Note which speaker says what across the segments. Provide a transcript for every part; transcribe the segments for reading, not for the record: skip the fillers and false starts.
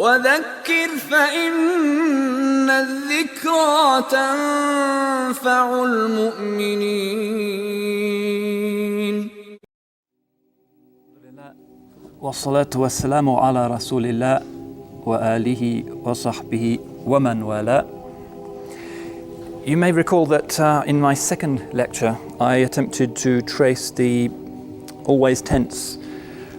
Speaker 1: وذكر فإن الذكرى تنفع المؤمنين.
Speaker 2: والصلاة والسلام على رسول الله وآله وصحبه ومن والاه. You may recall that in my second lecture I attempted to trace the always tense,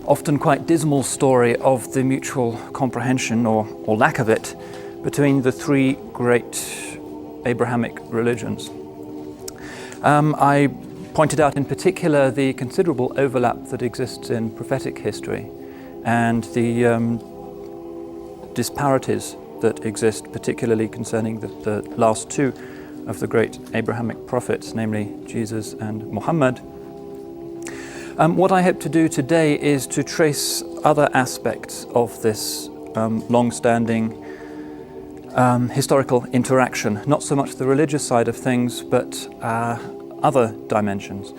Speaker 2: often quite dismal story of the mutual comprehension or lack of it between the three great Abrahamic religions. I pointed out in particular the considerable overlap that exists in prophetic history and the disparities that exist, particularly concerning the last two of the great Abrahamic prophets, namely Jesus and Muhammad. What I hope to do today is to trace other aspects of this long-standing historical interaction, not so much the religious side of things, but other dimensions.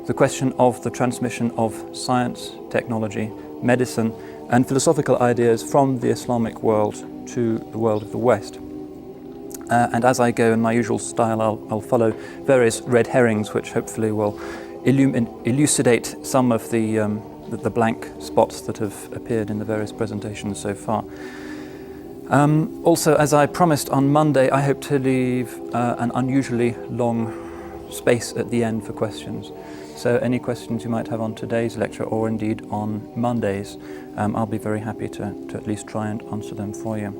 Speaker 2: The question of the transmission of science, technology, medicine, and philosophical ideas from the Islamic world to the world of the West. And as I go in my usual style, I'll follow various red herrings which hopefully will elucidate some of the blank spots that have appeared in the various presentations so far. Also, as I promised on Monday, I hope to leave an unusually long space at the end for questions. So any questions you might have on today's lecture or indeed on Monday's, I'll be very happy to at least try and answer them for you.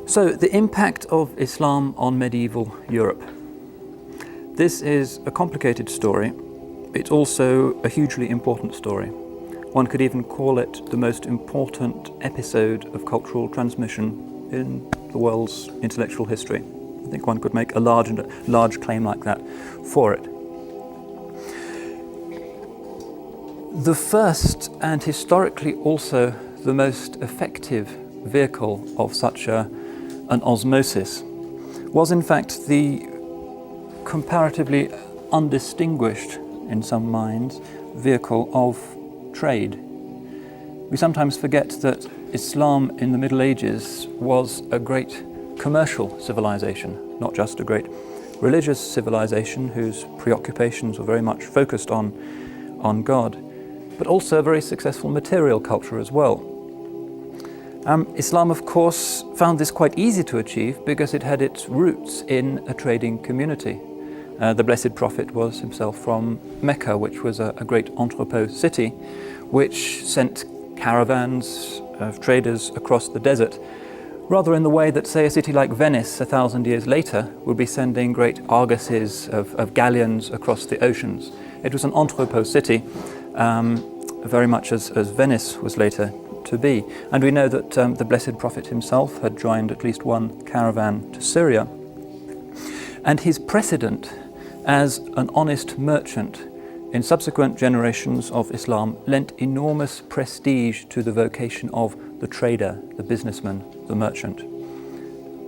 Speaker 2: So, the impact of Islam on medieval Europe. This is a complicated story. It's also a hugely important story. One could even call it the most important episode of cultural transmission in the world's intellectual history. I think one could make a large claim like that for it. The first, and historically also the most effective vehicle of such an osmosis was in fact the comparatively undistinguished, in some minds, vehicle of trade. We sometimes forget that Islam in the Middle Ages was a great commercial civilization, not just a great religious civilization whose preoccupations were very much focused on God, but also a very successful material culture as well. Islam, of course, found this quite easy to achieve because it had its roots in a trading community. The Blessed Prophet was himself from Mecca, which was a great entrepot city, which sent caravans of traders across the desert, rather in the way that, say, a city like Venice 1,000 years later would be sending great argosies of galleons across the oceans. It was an entrepot city, very much as Venice was later to be. And we know that the Blessed Prophet himself had joined at least one caravan to Syria. And his precedent as an honest merchant in subsequent generations of Islam lent enormous prestige to the vocation of the trader, the businessman, the merchant.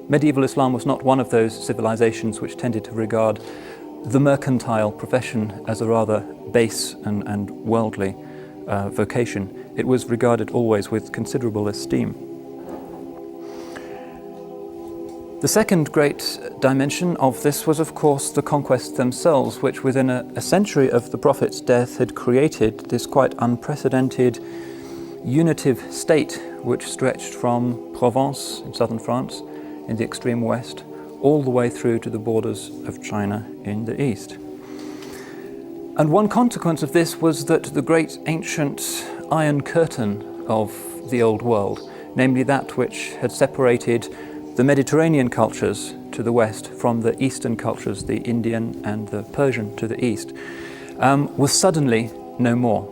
Speaker 2: Medieval Islam was not one of those civilizations which tended to regard the mercantile profession as a rather base and worldly vocation. It was regarded always with considerable esteem. The second great dimension of this was, of course, the conquests themselves, which within a century of the Prophet's death had created this quite unprecedented unitive state which stretched from Provence in southern France in the extreme west all the way through to the borders of China in the east. And one consequence of this was that the great ancient Iron Curtain of the old world, namely that which had separated the Mediterranean cultures to the west from the eastern cultures, the Indian and the Persian to the east, was suddenly no more.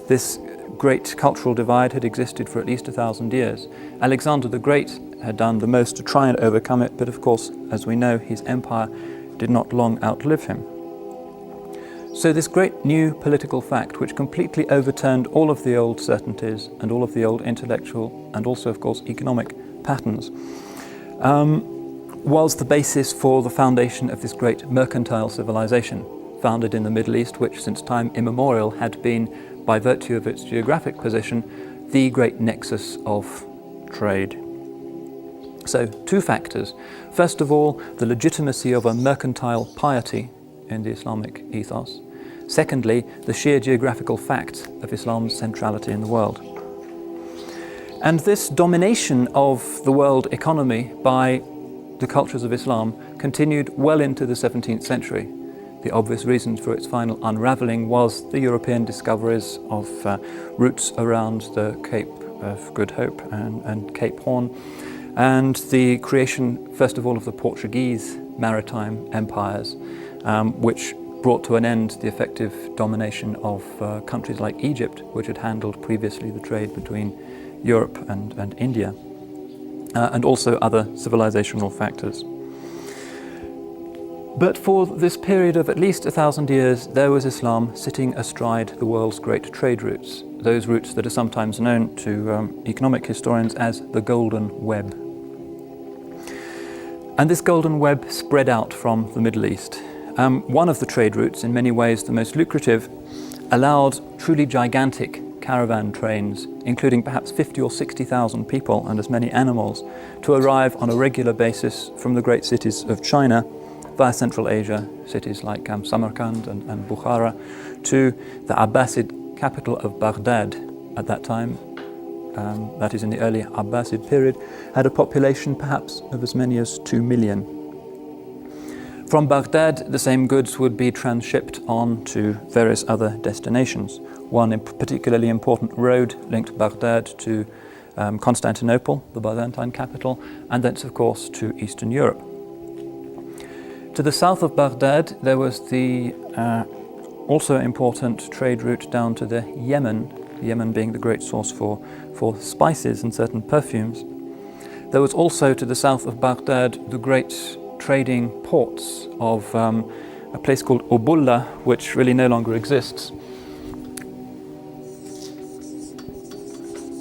Speaker 2: This great cultural divide had existed for at least 1,000 years. Alexander the Great had done the most to try and overcome it, but of course, as we know, his empire did not long outlive him. So this great new political fact, which completely overturned all of the old certainties and all of the old intellectual and also, of course, economic patterns, was the basis for the foundation of this great mercantile civilization, founded in the Middle East, which since time immemorial had been, by virtue of its geographic position, the great nexus of trade. So, two factors. First of all, the legitimacy of a mercantile piety in the Islamic ethos. Secondly, the sheer geographical fact of Islam's centrality in the world. And this domination of the world economy by the cultures of Islam continued well into the 17th century. The obvious reason for its final unravelling was the European discoveries of routes around the Cape of Good Hope and Cape Horn, and the creation, first of all, of the Portuguese maritime empires, which brought to an end the effective domination of countries like Egypt, which had handled previously the trade between Europe and India, and also other civilizational factors. But for this period of at least 1,000 years, there was Islam sitting astride the world's great trade routes, those routes that are sometimes known to economic historians as the Golden Web. And this Golden Web spread out from the Middle East. One of the trade routes, in many ways the most lucrative, allowed truly gigantic caravan trains, including perhaps 50 or 60,000 people and as many animals, to arrive on a regular basis from the great cities of China via Central Asia, cities like Samarkand and Bukhara, to the Abbasid capital of Baghdad at that time, that is in the early Abbasid period, had a population perhaps of as many as 2 million. From Baghdad, the same goods would be transshipped on to various other destinations. One particularly important road linked Baghdad to Constantinople, the Byzantine capital, and thence, of course, to Eastern Europe. To the south of Baghdad, there was the also important trade route down to the Yemen being the great source for spices and certain perfumes. There was also to the south of Baghdad the great trading ports of a place called Ubulla, which really no longer exists.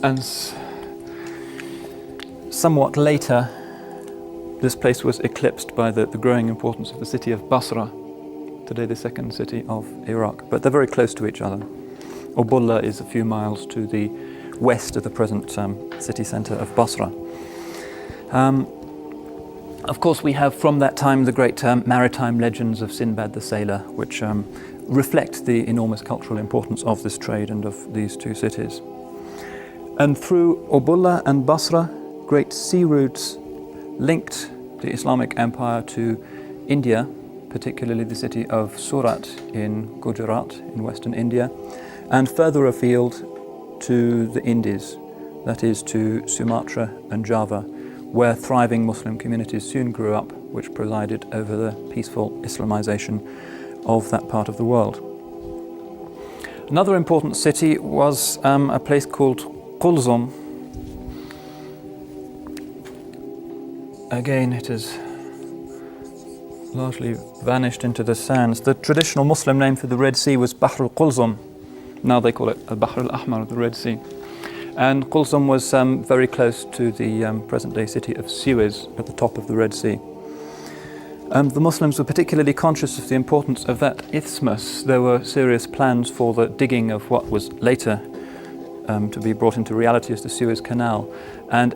Speaker 2: And somewhat later, this place was eclipsed by the growing importance of the city of Basra, today the second city of Iraq. But they're very close to each other. Ubulla is a few miles to the west of the present city centre of Basra. Of course, we have from that time the great maritime legends of Sinbad the Sailor, which reflect the enormous cultural importance of this trade and of these two cities. And through Ubulla and Basra, great sea routes linked the Islamic Empire to India, particularly the city of Surat in Gujarat in western India, and further afield to the Indies, that is to Sumatra and Java, where thriving Muslim communities soon grew up, which presided over the peaceful Islamization of that part of the world. Another important city was a place called Qulzum. Again, it has largely vanished into the sands. The traditional Muslim name for the Red Sea was Bahr al-Qulzum. Now they call it Bahr al-Ahmar, the Red Sea. And Qulzum was very close to the present-day city of Suez at the top of the Red Sea. The Muslims were particularly conscious of the importance of that isthmus. There were serious plans for the digging of what was later to be brought into reality as the Suez Canal. And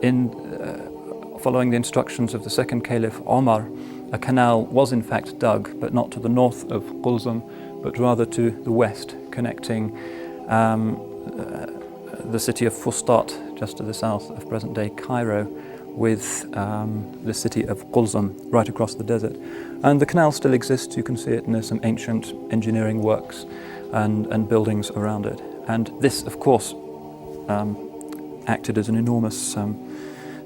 Speaker 2: following the instructions of the second Caliph Omar, a canal was in fact dug, but not to the north of Qulzum, but rather to the west, connecting the city of Fustat, just to the south of present-day Cairo, with the city of Qulzum, right across the desert. And the canal still exists. You can see it, and there's some ancient engineering works and buildings around it. And this, of course, acted as an enormous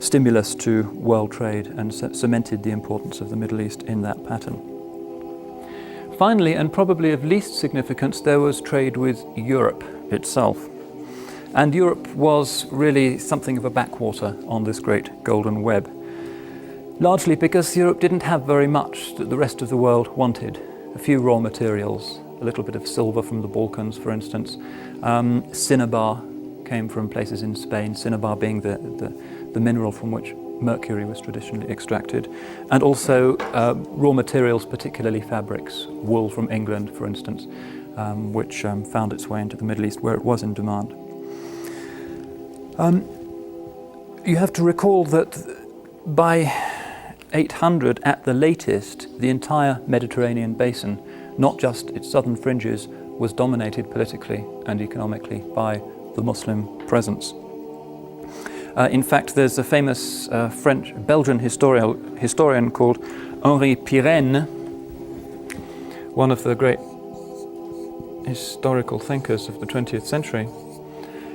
Speaker 2: stimulus to world trade and cemented the importance of the Middle East in that pattern. Finally, and probably of least significance, there was trade with Europe itself. And Europe was really something of a backwater on this great golden web, largely because Europe didn't have very much that the rest of the world wanted. A few raw materials, a little bit of silver from the Balkans, for instance. Cinnabar came from places in Spain, cinnabar being the mineral from which mercury was traditionally extracted, and also raw materials, particularly fabrics, wool from England, for instance, which found its way into the Middle East where it was in demand. You have to recall that by 800 at the latest, the entire Mediterranean basin, not just its southern fringes, was dominated politically and economically by the Muslim presence. In fact, there's a famous Belgian historian called Henri Pirenne, one of the great historical thinkers of the 20th century,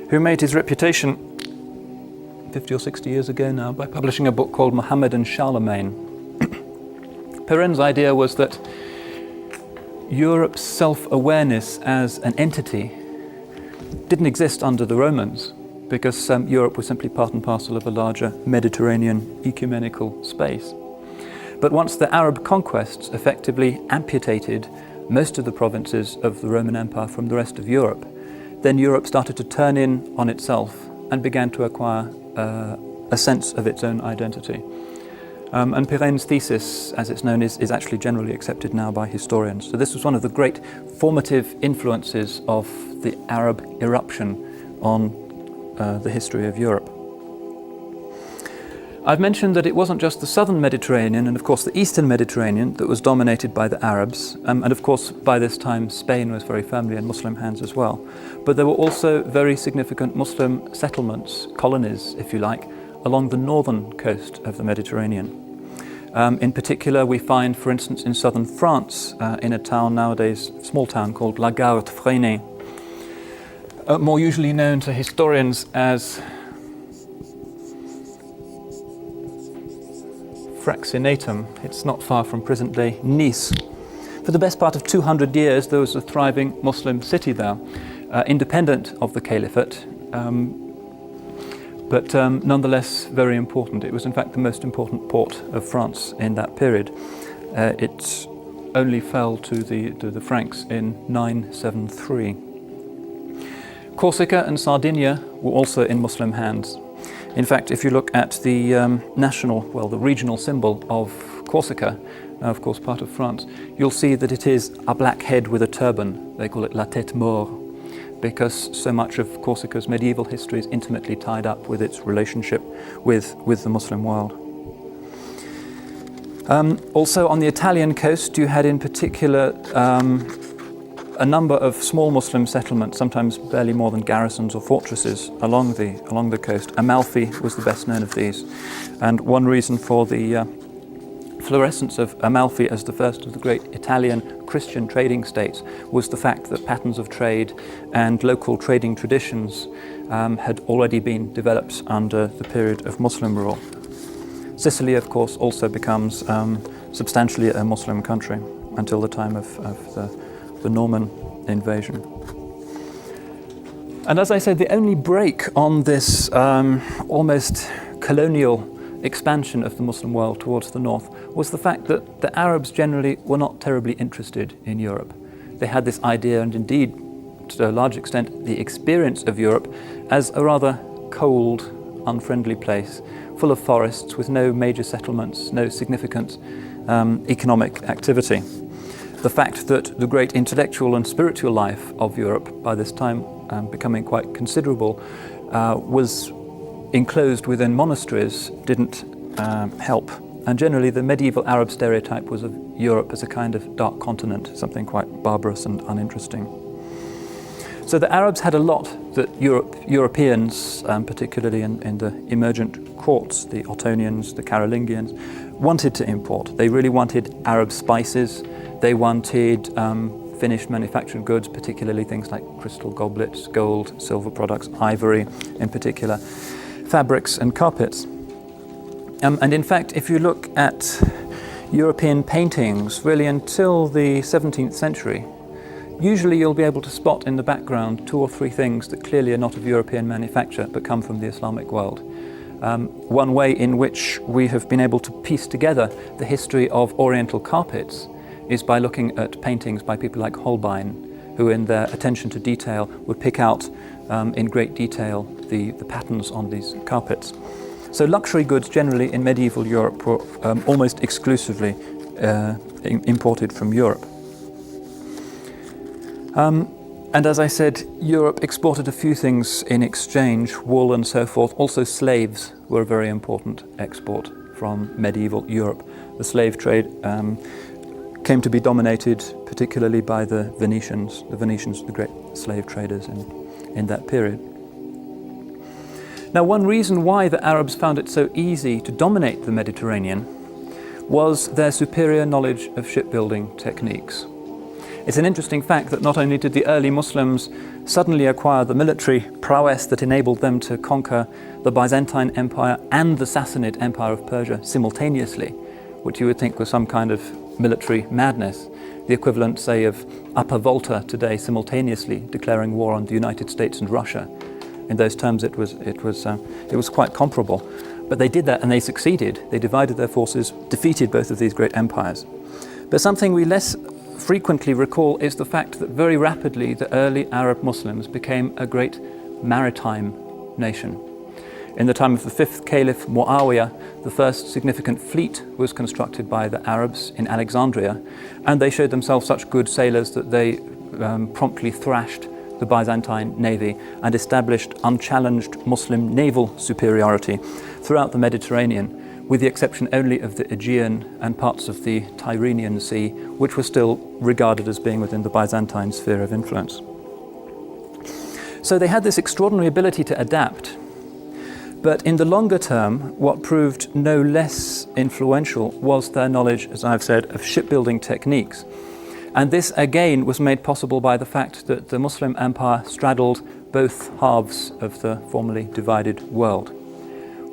Speaker 2: who made his reputation 50 or 60 years ago now by publishing a book called Mohammed and Charlemagne. Pirenne's idea was that Europe's self-awareness as an entity didn't exist under the Romans, because Europe was simply part and parcel of a larger Mediterranean ecumenical space. But once the Arab conquests effectively amputated most of the provinces of the Roman Empire from the rest of Europe, then Europe started to turn in on itself and began to acquire a sense of its own identity. And Pirenne's thesis, as it's known, is actually generally accepted now by historians. So this was one of the great formative influences of the Arab eruption on the history of Europe. I've mentioned that it wasn't just the southern Mediterranean and of course the eastern Mediterranean that was dominated by the Arabs, and of course by this time Spain was very firmly in Muslim hands as well. But there were also very significant Muslim settlements, colonies if you like, along the northern coast of the Mediterranean. In particular, we find, for instance, in southern France, in a town nowadays, small town called La Garde-Freinet, more usually known to historians as Fraxinatum. It's not far from present-day Nice. For the best part of 200 years, there was a thriving Muslim city there, independent of the Caliphate, but nonetheless very important. It was in fact the most important port of France in that period. It only fell to the Franks in 973. Corsica and Sardinia were also in Muslim hands. In fact, if you look at the the regional symbol of Corsica, now of course part of France, you'll see that it is a black head with a turban. They call it la tête mort, because so much of Corsica's medieval history is intimately tied up with its relationship with the Muslim world. Also on the Italian coast, you had in particular a number of small Muslim settlements, sometimes barely more than garrisons or fortresses along the coast. Amalfi was the best known of these, and one reason for the fluorescence of Amalfi as the first of the great Italian Christian trading states was the fact that patterns of trade and local trading traditions had already been developed under the period of Muslim rule. Sicily, of course, also becomes substantially a Muslim country until the time of the Norman invasion. And as I said, the only break on this almost colonial expansion of the Muslim world towards the north was the fact that the Arabs generally were not terribly interested in Europe. They had this idea, and indeed to a large extent the experience of Europe, as a rather cold, unfriendly place, full of forests with no major settlements, no significant economic activity. The fact that the great intellectual and spiritual life of Europe, by this time becoming quite considerable, was enclosed within monasteries didn't help. And generally the medieval Arab stereotype was of Europe as a kind of dark continent, something quite barbarous and uninteresting. So the Arabs had a lot that Europeans, particularly in the emergent courts, the Ottonians, the Carolingians, wanted to import. They really wanted Arab spices. They wanted finished manufactured goods, particularly things like crystal goblets, gold, silver products, ivory in particular, fabrics and carpets. And in fact, if you look at European paintings, really until the 17th century, usually you'll be able to spot in the background 2 or 3 things that clearly are not of European manufacture but come from the Islamic world. One way in which we have been able to piece together the history of Oriental carpets is by looking at paintings by people like Holbein, who in their attention to detail would pick out in great detail the patterns on these carpets. So luxury goods generally in medieval Europe were almost exclusively imported from Europe. And as I said, Europe exported a few things in exchange, wool and so forth. Also slaves were a very important export from medieval Europe. The slave trade came to be dominated particularly by the Venetians. The Venetians were the great slave traders in that period. Now, one reason why the Arabs found it so easy to dominate the Mediterranean was their superior knowledge of shipbuilding techniques. It's an interesting fact that not only did the early Muslims suddenly acquire the military prowess that enabled them to conquer the Byzantine Empire and the Sassanid Empire of Persia simultaneously, which you would think was some kind of military madness, the equivalent, say, of Upper Volta today simultaneously declaring war on the United States and Russia. In those terms, it was quite comparable. But they did that and they succeeded. They divided their forces, defeated both of these great empires. But something we less frequently recall is the fact that very rapidly the early Arab Muslims became a great maritime nation. In the time of the fifth Caliph Muawiyah, the first significant fleet was constructed by the Arabs in Alexandria, and they showed themselves such good sailors that they promptly thrashed the Byzantine navy and established unchallenged Muslim naval superiority throughout the Mediterranean, with the exception only of the Aegean and parts of the Tyrrhenian Sea, which were still regarded as being within the Byzantine sphere of influence. So they had this extraordinary ability to adapt. But in the longer term, what proved no less influential was their knowledge, as I've said, of shipbuilding techniques. And this again was made possible by the fact that the Muslim empire straddled both halves of the formerly divided world.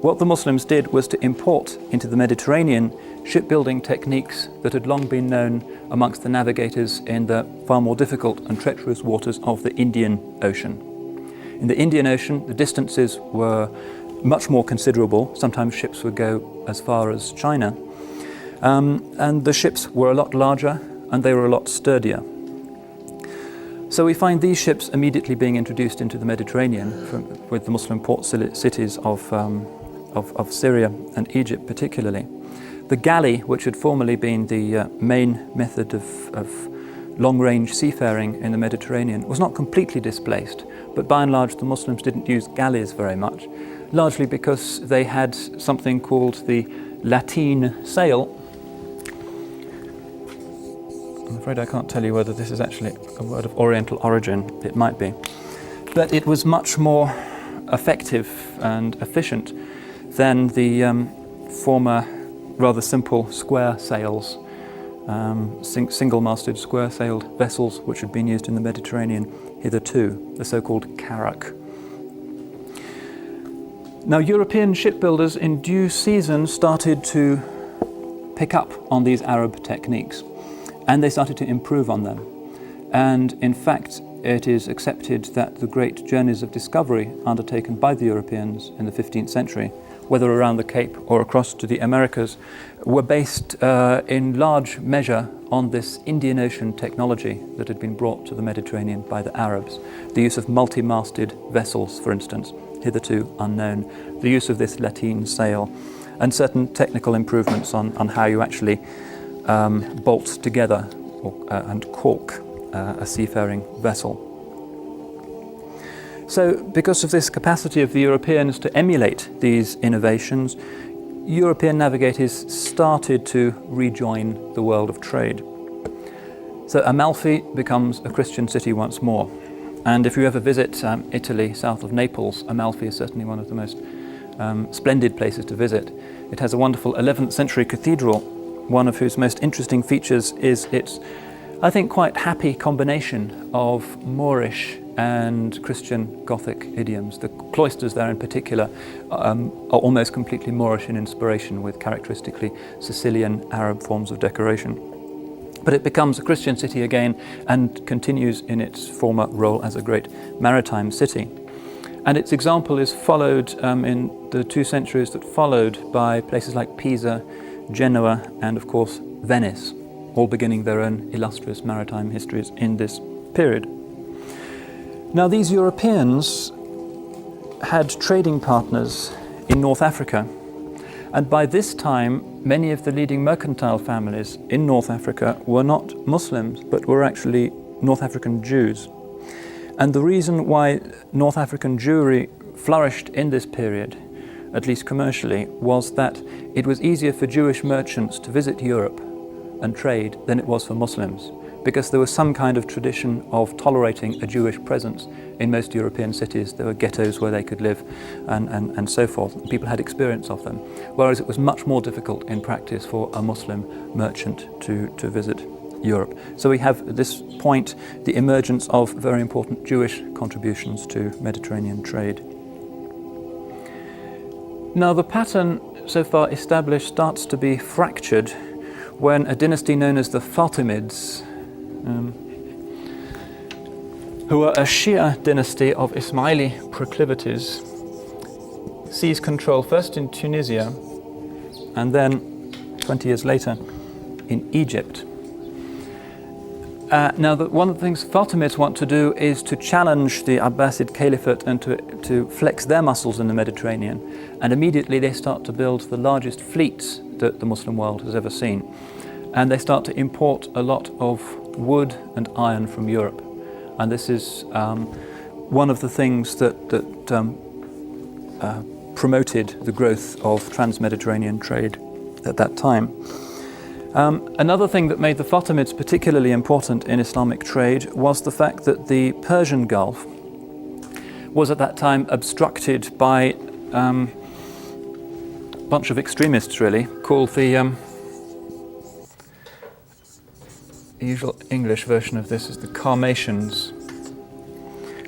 Speaker 2: What the Muslims did was to import into the Mediterranean shipbuilding techniques that had long been known amongst the navigators in the far more difficult and treacherous waters of the Indian Ocean. In the Indian Ocean, the distances were much more considerable. Sometimes ships would go as far as China. And the ships were a lot larger and they were a lot sturdier. So we find these ships immediately being introduced into the Mediterranean with the Muslim port cities of Syria and Egypt particularly. The galley, which had formerly been the main method of long-range seafaring in the Mediterranean, was not completely displaced, but by and large the Muslims didn't use galleys very much, largely because they had something called the lateen sail. I'm afraid I can't tell you whether this is actually a word of Oriental origin. It might be. But it was much more effective and efficient than the former rather simple square sails, single-masted square-sailed vessels which had been used in the Mediterranean hitherto, the so-called carrack. Now, European shipbuilders in due season started to pick up on these Arab techniques, and they started to improve on them. And in fact, it is accepted that the great journeys of discovery undertaken by the Europeans in the 15th century, whether around the Cape or across to the Americas, were based in large measure on this Indian Ocean technology that had been brought to the Mediterranean by the Arabs. The use of multi-masted vessels, for instance, hitherto unknown, the use of this lateen sail, and certain technical improvements on how you actually bolt together and caulk a seafaring vessel. So, because of this capacity of the Europeans to emulate these innovations, European navigators started to rejoin the world of trade. So Amalfi becomes a Christian city once more. And if you ever visit Italy, south of Naples, Amalfi is certainly one of the most splendid places to visit. It has a wonderful 11th century cathedral, one of whose most interesting features is its, I think, quite happy combination of Moorish and Christian Gothic idioms. The cloisters there in particular are almost completely Moorish in inspiration, with characteristically Sicilian Arab forms of decoration. But it becomes a Christian city again and continues in its former role as a great maritime city. And its example is followed in the 2 centuries that followed by places like Pisa, Genoa, and of course Venice, all beginning their own illustrious maritime histories in this period. Now, these Europeans had trading partners in North Africa, and by this time many of the leading mercantile families in North Africa were not Muslims but were actually North African Jews. And the reason why North African Jewry flourished in this period, at least commercially, was that it was easier for Jewish merchants to visit Europe and trade than it was for Muslims, because there was some kind of tradition of tolerating a Jewish presence in most European cities. There were ghettos where they could live and so forth. People had experience of them, whereas it was much more difficult in practice for a Muslim merchant to visit Europe. So we have at this point the emergence of very important Jewish contributions to Mediterranean trade. Now the pattern so far established starts to be fractured when a dynasty known as the Fatimids, who are a Shia dynasty of Ismaili proclivities, seize control first in Tunisia and then 20 years later in Egypt. One of the things Fatimids want to do is to challenge the Abbasid Caliphate and to flex their muscles in the Mediterranean. And immediately they start to build the largest fleets that the Muslim world has ever seen. And they start to import a lot of wood and iron from Europe. And this is one of the things that promoted the growth of trans-Mediterranean trade at that time. Another thing that made the Fatimids particularly important in Islamic trade was the fact that the Persian Gulf was at that time obstructed by a bunch of extremists, really, called the usual English version of this is the Karmatians,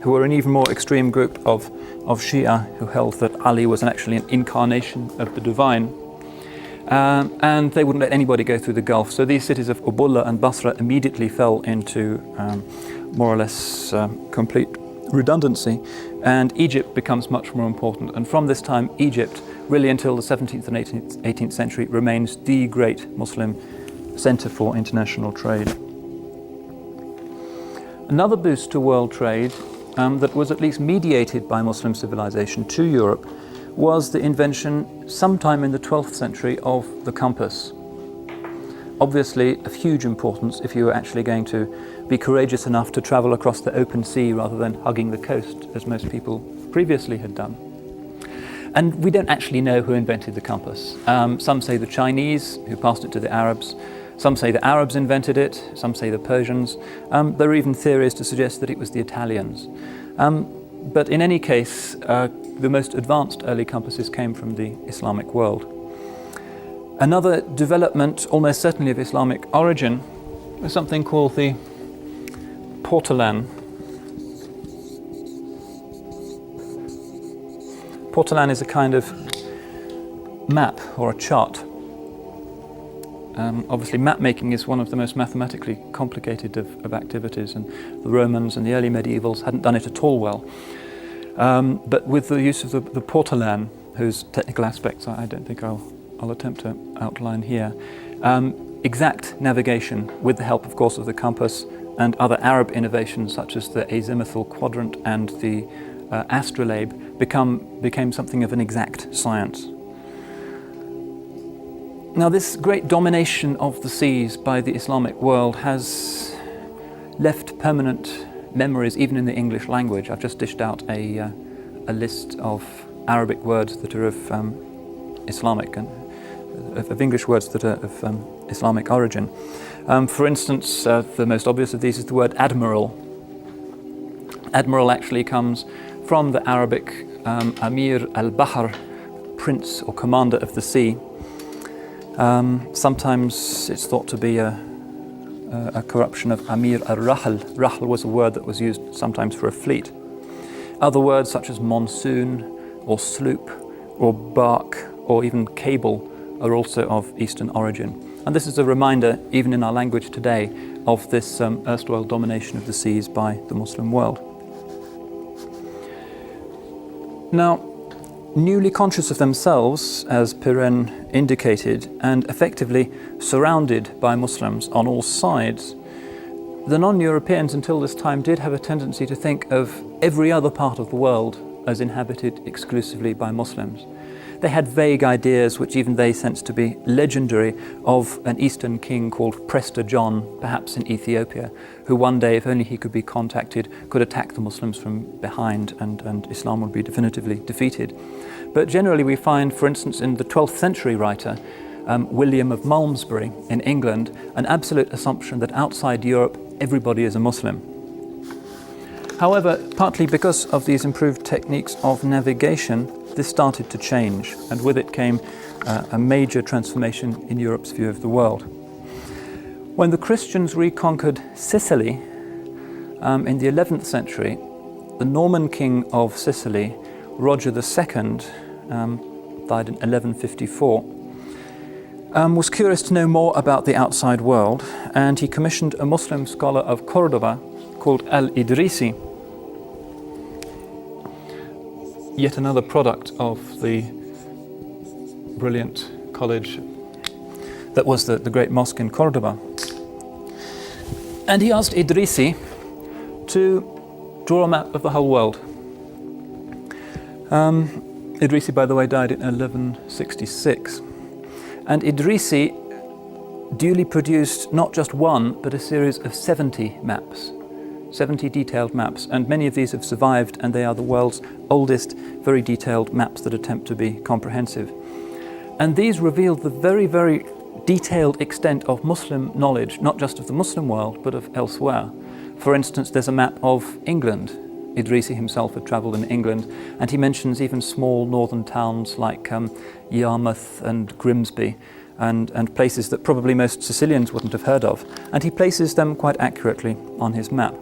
Speaker 2: who were an even more extreme group of Shia who held that Ali was actually an incarnation of the divine. And they wouldn't let anybody go through the Gulf. So these cities of Ubulla and Basra immediately fell into more or less complete redundancy, and Egypt becomes much more important. And from this time, Egypt, really until the 17th and 18th century, remains the great Muslim center for international trade. Another boost to world trade that was at least mediated by Muslim civilization to Europe was the invention sometime in the 12th century of the compass. Obviously of huge importance if you were actually going to be courageous enough to travel across the open sea rather than hugging the coast as most people previously had done. And we don't actually know who invented the compass. Some say the Chinese, who passed it to the Arabs. Some say the Arabs invented it, some say the Persians. There are even theories to suggest that it was the Italians. But in any case, the most advanced early compasses came from the Islamic world. Another development, almost certainly of Islamic origin, was something called the portolan. Portolan is a kind of map or a chart. Obviously map making is one of the most mathematically complicated of activities, and the Romans and the early medievals hadn't done it at all well. But with the use of the portolan, whose technical aspects I don't think I'll attempt to outline here, exact navigation with the help, of course, of the compass and other Arab innovations such as the azimuthal quadrant and the astrolabe became something of an exact science. Now, this great domination of the seas by the Islamic world has left permanent memories even in the English language. I've just dished out a list of Arabic words that are of Islamic and of English words that are of Islamic origin. For instance, the most obvious of these is the word admiral. Admiral actually comes from the Arabic Amir al-Bahr, prince or commander of the sea. Sometimes it's thought to be a corruption of Amir al-Rahl. Rahl was a word that was used sometimes for a fleet. Other words such as monsoon or sloop or bark or even cable are also of Eastern origin. And this is a reminder, even in our language today, of this erstwhile domination of the seas by the Muslim world. Now, newly conscious of themselves, as Pirenne indicated, and effectively surrounded by Muslims on all sides, the non-Europeans until this time did have a tendency to think of every other part of the world as inhabited exclusively by Muslims. They had vague ideas, which even they sensed to be legendary, of an Eastern king called Prester John, perhaps in Ethiopia, who one day, if only he could be contacted, could attack the Muslims from behind and Islam would be definitively defeated. But generally we find, for instance, in the 12th century writer, William of Malmesbury in England, an absolute assumption that outside Europe everybody is a Muslim. However, partly because of these improved techniques of navigation, this started to change, and with it came a major transformation in Europe's view of the world. When the Christians reconquered Sicily in the 11th century, the Norman king of Sicily, Roger II, died in 1154, was curious to know more about the outside world, and he commissioned a Muslim scholar of Cordoba called Al-Idrisi, yet another product of the brilliant college that was the great mosque in Cordoba. And he asked Idrisi to draw a map of the whole world. Idrisi, by the way, died in 1166. And Idrisi duly produced not just one, but a series of 70 maps. 70 detailed maps, and many of these have survived, and they are the world's oldest, very detailed maps that attempt to be comprehensive. And these reveal the very, very detailed extent of Muslim knowledge, not just of the Muslim world, but of elsewhere. For instance, there's a map of England. Idrisi himself had travelled in England, and he mentions even small northern towns like Yarmouth and Grimsby, and places that probably most Sicilians wouldn't have heard of. And he places them quite accurately on his map.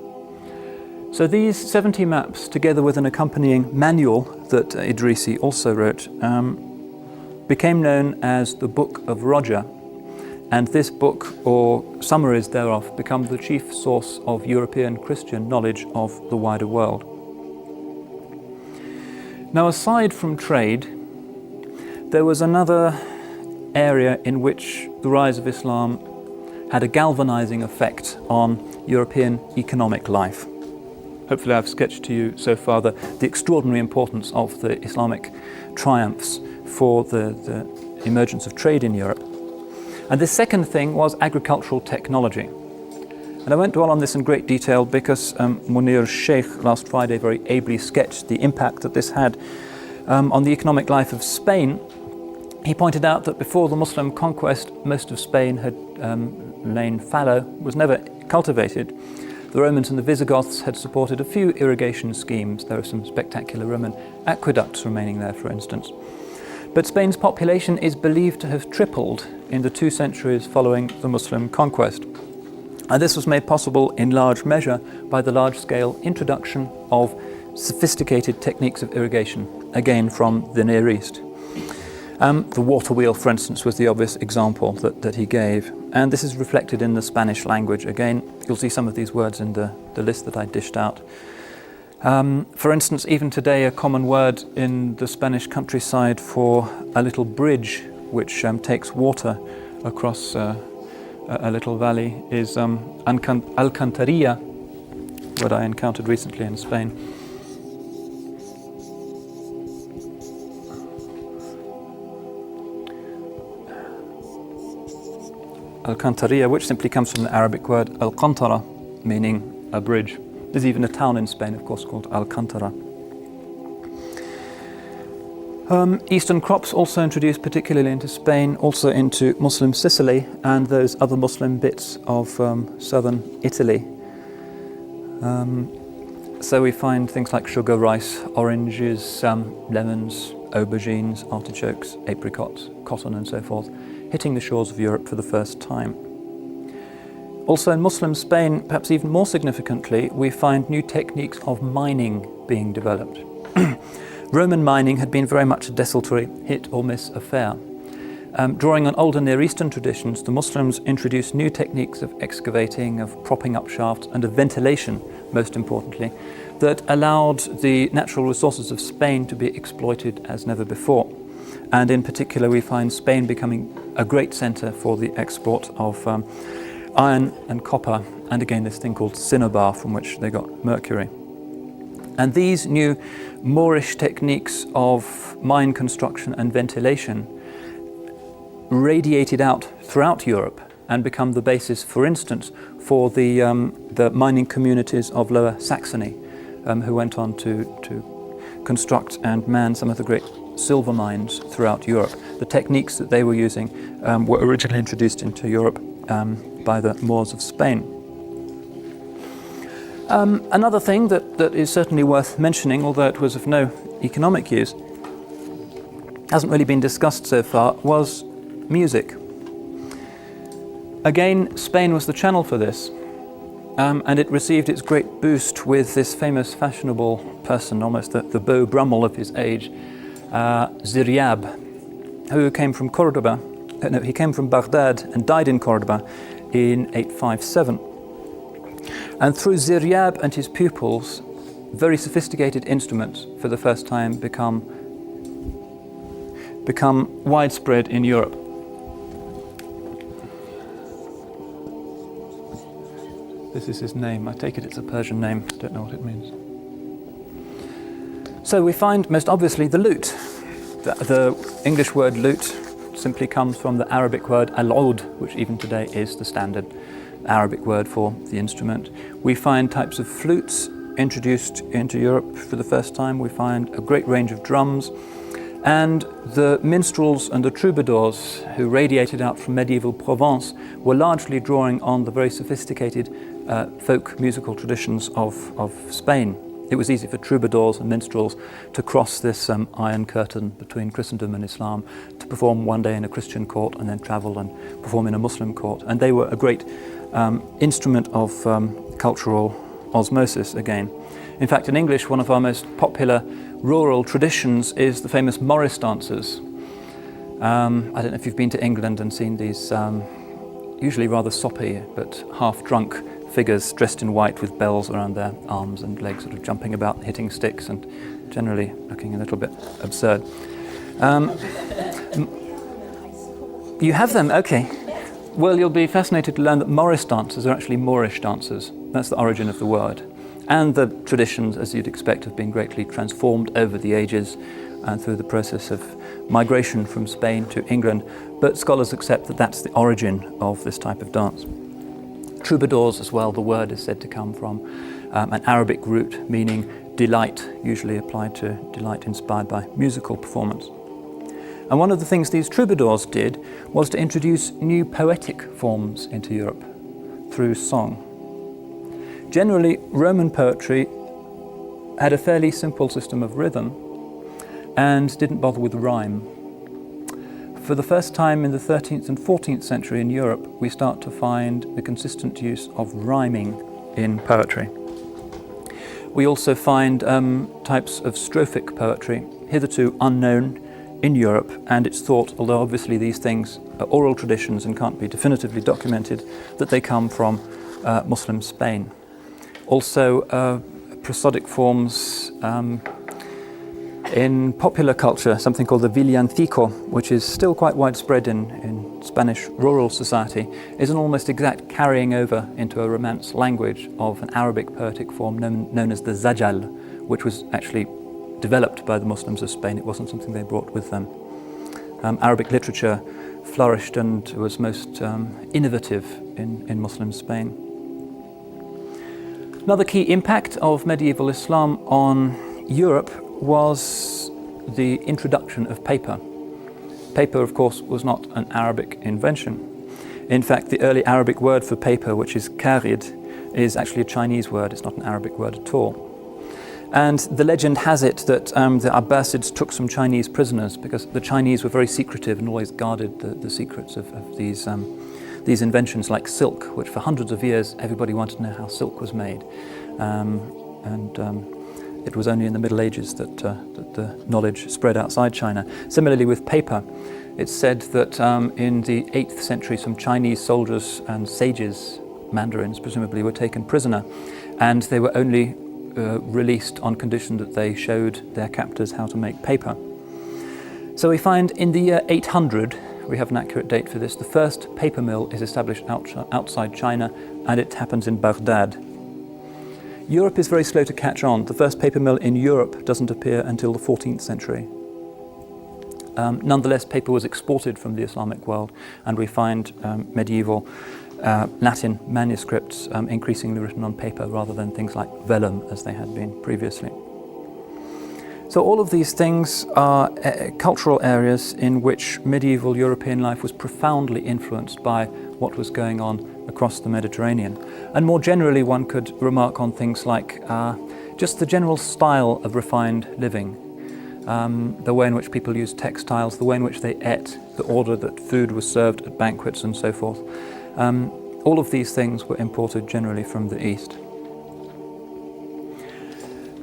Speaker 2: So these 70 maps, together with an accompanying manual that Idrisi also wrote, became known as the Book of Roger. And this book, or summaries thereof, become the chief source of European Christian knowledge of the wider world. Now, aside from trade, there was another area in which the rise of Islam had a galvanizing effect on European economic life. Hopefully I've sketched to you so far the extraordinary importance of the Islamic triumphs for the emergence of trade in Europe. And the second thing was agricultural technology. And I won't dwell on this in great detail because Munir Sheikh last Friday very ably sketched the impact that this had on the economic life of Spain. He pointed out that before the Muslim conquest, most of Spain had lain fallow, was never cultivated. The Romans and the Visigoths had supported a few irrigation schemes. There are some spectacular Roman aqueducts remaining there, for instance. But Spain's population is believed to have tripled in the 2 centuries following the Muslim conquest. And this was made possible in large measure by the large-scale introduction of sophisticated techniques of irrigation, again from the Near East. The water wheel, for instance, was the obvious example that he gave. And this is reflected in the Spanish language. Again, you'll see some of these words in the list that I dished out. For instance, even today, a common word in the Spanish countryside for a little bridge which takes water across a little valley is alcantarilla, what I encountered recently in Spain. Alcantarilla, which simply comes from the Arabic word al-qantara, meaning a bridge. There's even a town in Spain, of course, called Alcantara. Eastern crops also introduced particularly into Spain, also into Muslim Sicily and those other Muslim bits of southern Italy. So we find things like sugar, rice, oranges, lemons, aubergines, artichokes, apricots, cotton and so forth, hitting the shores of Europe for the first time. Also in Muslim Spain, perhaps even more significantly, we find new techniques of mining being developed. Roman mining had been very much a desultory hit or miss affair. Drawing on older Near Eastern traditions, the Muslims introduced new techniques of excavating, of propping up shafts, and of ventilation, most importantly, that allowed the natural resources of Spain to be exploited as never before. And in particular, we find Spain becoming a great centre for the export of iron and copper, and again this thing called cinnabar from which they got mercury. And these new Moorish techniques of mine construction and ventilation radiated out throughout Europe and become the basis, for instance, for the mining communities of Lower Saxony, who went on to construct and man some of the great silver mines throughout Europe. The techniques that they were using were originally introduced into Europe by the Moors of Spain. Another thing that is certainly worth mentioning, although it was of no economic use, hasn't really been discussed so far, was music. Again, Spain was the channel for this, and it received its great boost with this famous fashionable person, almost the Beau Brummel of his age, Ziryab, who came from Cordoba. No, he came from Baghdad and died in Cordoba in 857. And through Ziryab and his pupils, very sophisticated instruments for the first time become widespread in Europe. This is his name. I take it it's a Persian name. I don't know what it means. So we find most obviously the lute. The English word lute simply comes from the Arabic word al-oud, which even today is the standard Arabic word for the instrument. We find types of flutes introduced into Europe for the first time. We find a great range of drums. And the minstrels and the troubadours who radiated out from medieval Provence were largely drawing on the very sophisticated folk musical traditions of Spain. It was easy for troubadours and minstrels to cross this iron curtain between Christendom and Islam, to perform one day in a Christian court and then travel and perform in a Muslim court. And they were a great instrument of cultural osmosis again. In fact, in English, one of our most popular rural traditions is the famous Morris dances. I don't know if you've been to England and seen these usually rather soppy but half-drunk figures dressed in white with bells around their arms and legs, sort of jumping about, hitting sticks and generally looking a little bit absurd. You have them? Okay. Well, you'll be fascinated to learn that Morris dancers are actually Moorish dancers. That's the origin of the word. And the traditions, as you'd expect, have been greatly transformed over the ages and through the process of migration from Spain to England. But scholars accept that that's the origin of this type of dance. Troubadours as well, the word is said to come from an Arabic root meaning delight, usually applied to delight inspired by musical performance. And one of the things these troubadours did was to introduce new poetic forms into Europe through song. Generally, Roman poetry had a fairly simple system of rhythm and didn't bother with rhyme. For the first time in the 13th and 14th century in Europe, we start to find the consistent use of rhyming in poetry. We also find types of strophic poetry, hitherto unknown in Europe, and it's thought, although obviously these things are oral traditions and can't be definitively documented, that they come from Muslim Spain. Also, prosodic forms in popular culture, something called the villancico, which is still quite widespread in Spanish rural society, is an almost exact carrying over into a Romance language of an Arabic poetic form known as the zajal, which was actually developed by the Muslims of Spain. It wasn't something they brought with them. Arabic literature flourished and was most innovative in Muslim Spain. Another key impact of medieval Islam on Europe was the introduction of paper. Paper, of course, was not an Arabic invention. In fact, the early Arabic word for paper, which is karid, is actually a Chinese word. It's not an Arabic word at all. And the legend has it that the Abbasids took some Chinese prisoners because the Chinese were very secretive and always guarded the secrets of these inventions like silk, which for hundreds of years everybody wanted to know how silk was made. It was only in the Middle Ages that the knowledge spread outside China. Similarly with paper, it's said that in the 8th century some Chinese soldiers and sages, mandarins presumably, were taken prisoner, and they were only released on condition that they showed their captors how to make paper. So we find in the year 800, we have an accurate date for this, the first paper mill is established outside China, and it happens in Baghdad. Europe is very slow to catch on. The first paper mill in Europe doesn't appear until the 14th century. Nonetheless, paper was exported from the Islamic world, and we find medieval Latin manuscripts increasingly written on paper rather than things like vellum as they had been previously. So all of these things are cultural areas in which medieval European life was profoundly influenced by what was going on across the Mediterranean. And more generally, one could remark on things like just the general style of refined living, the way in which people used textiles, the way in which they ate, the order that food was served at banquets and so forth. All of these things were imported generally from the East.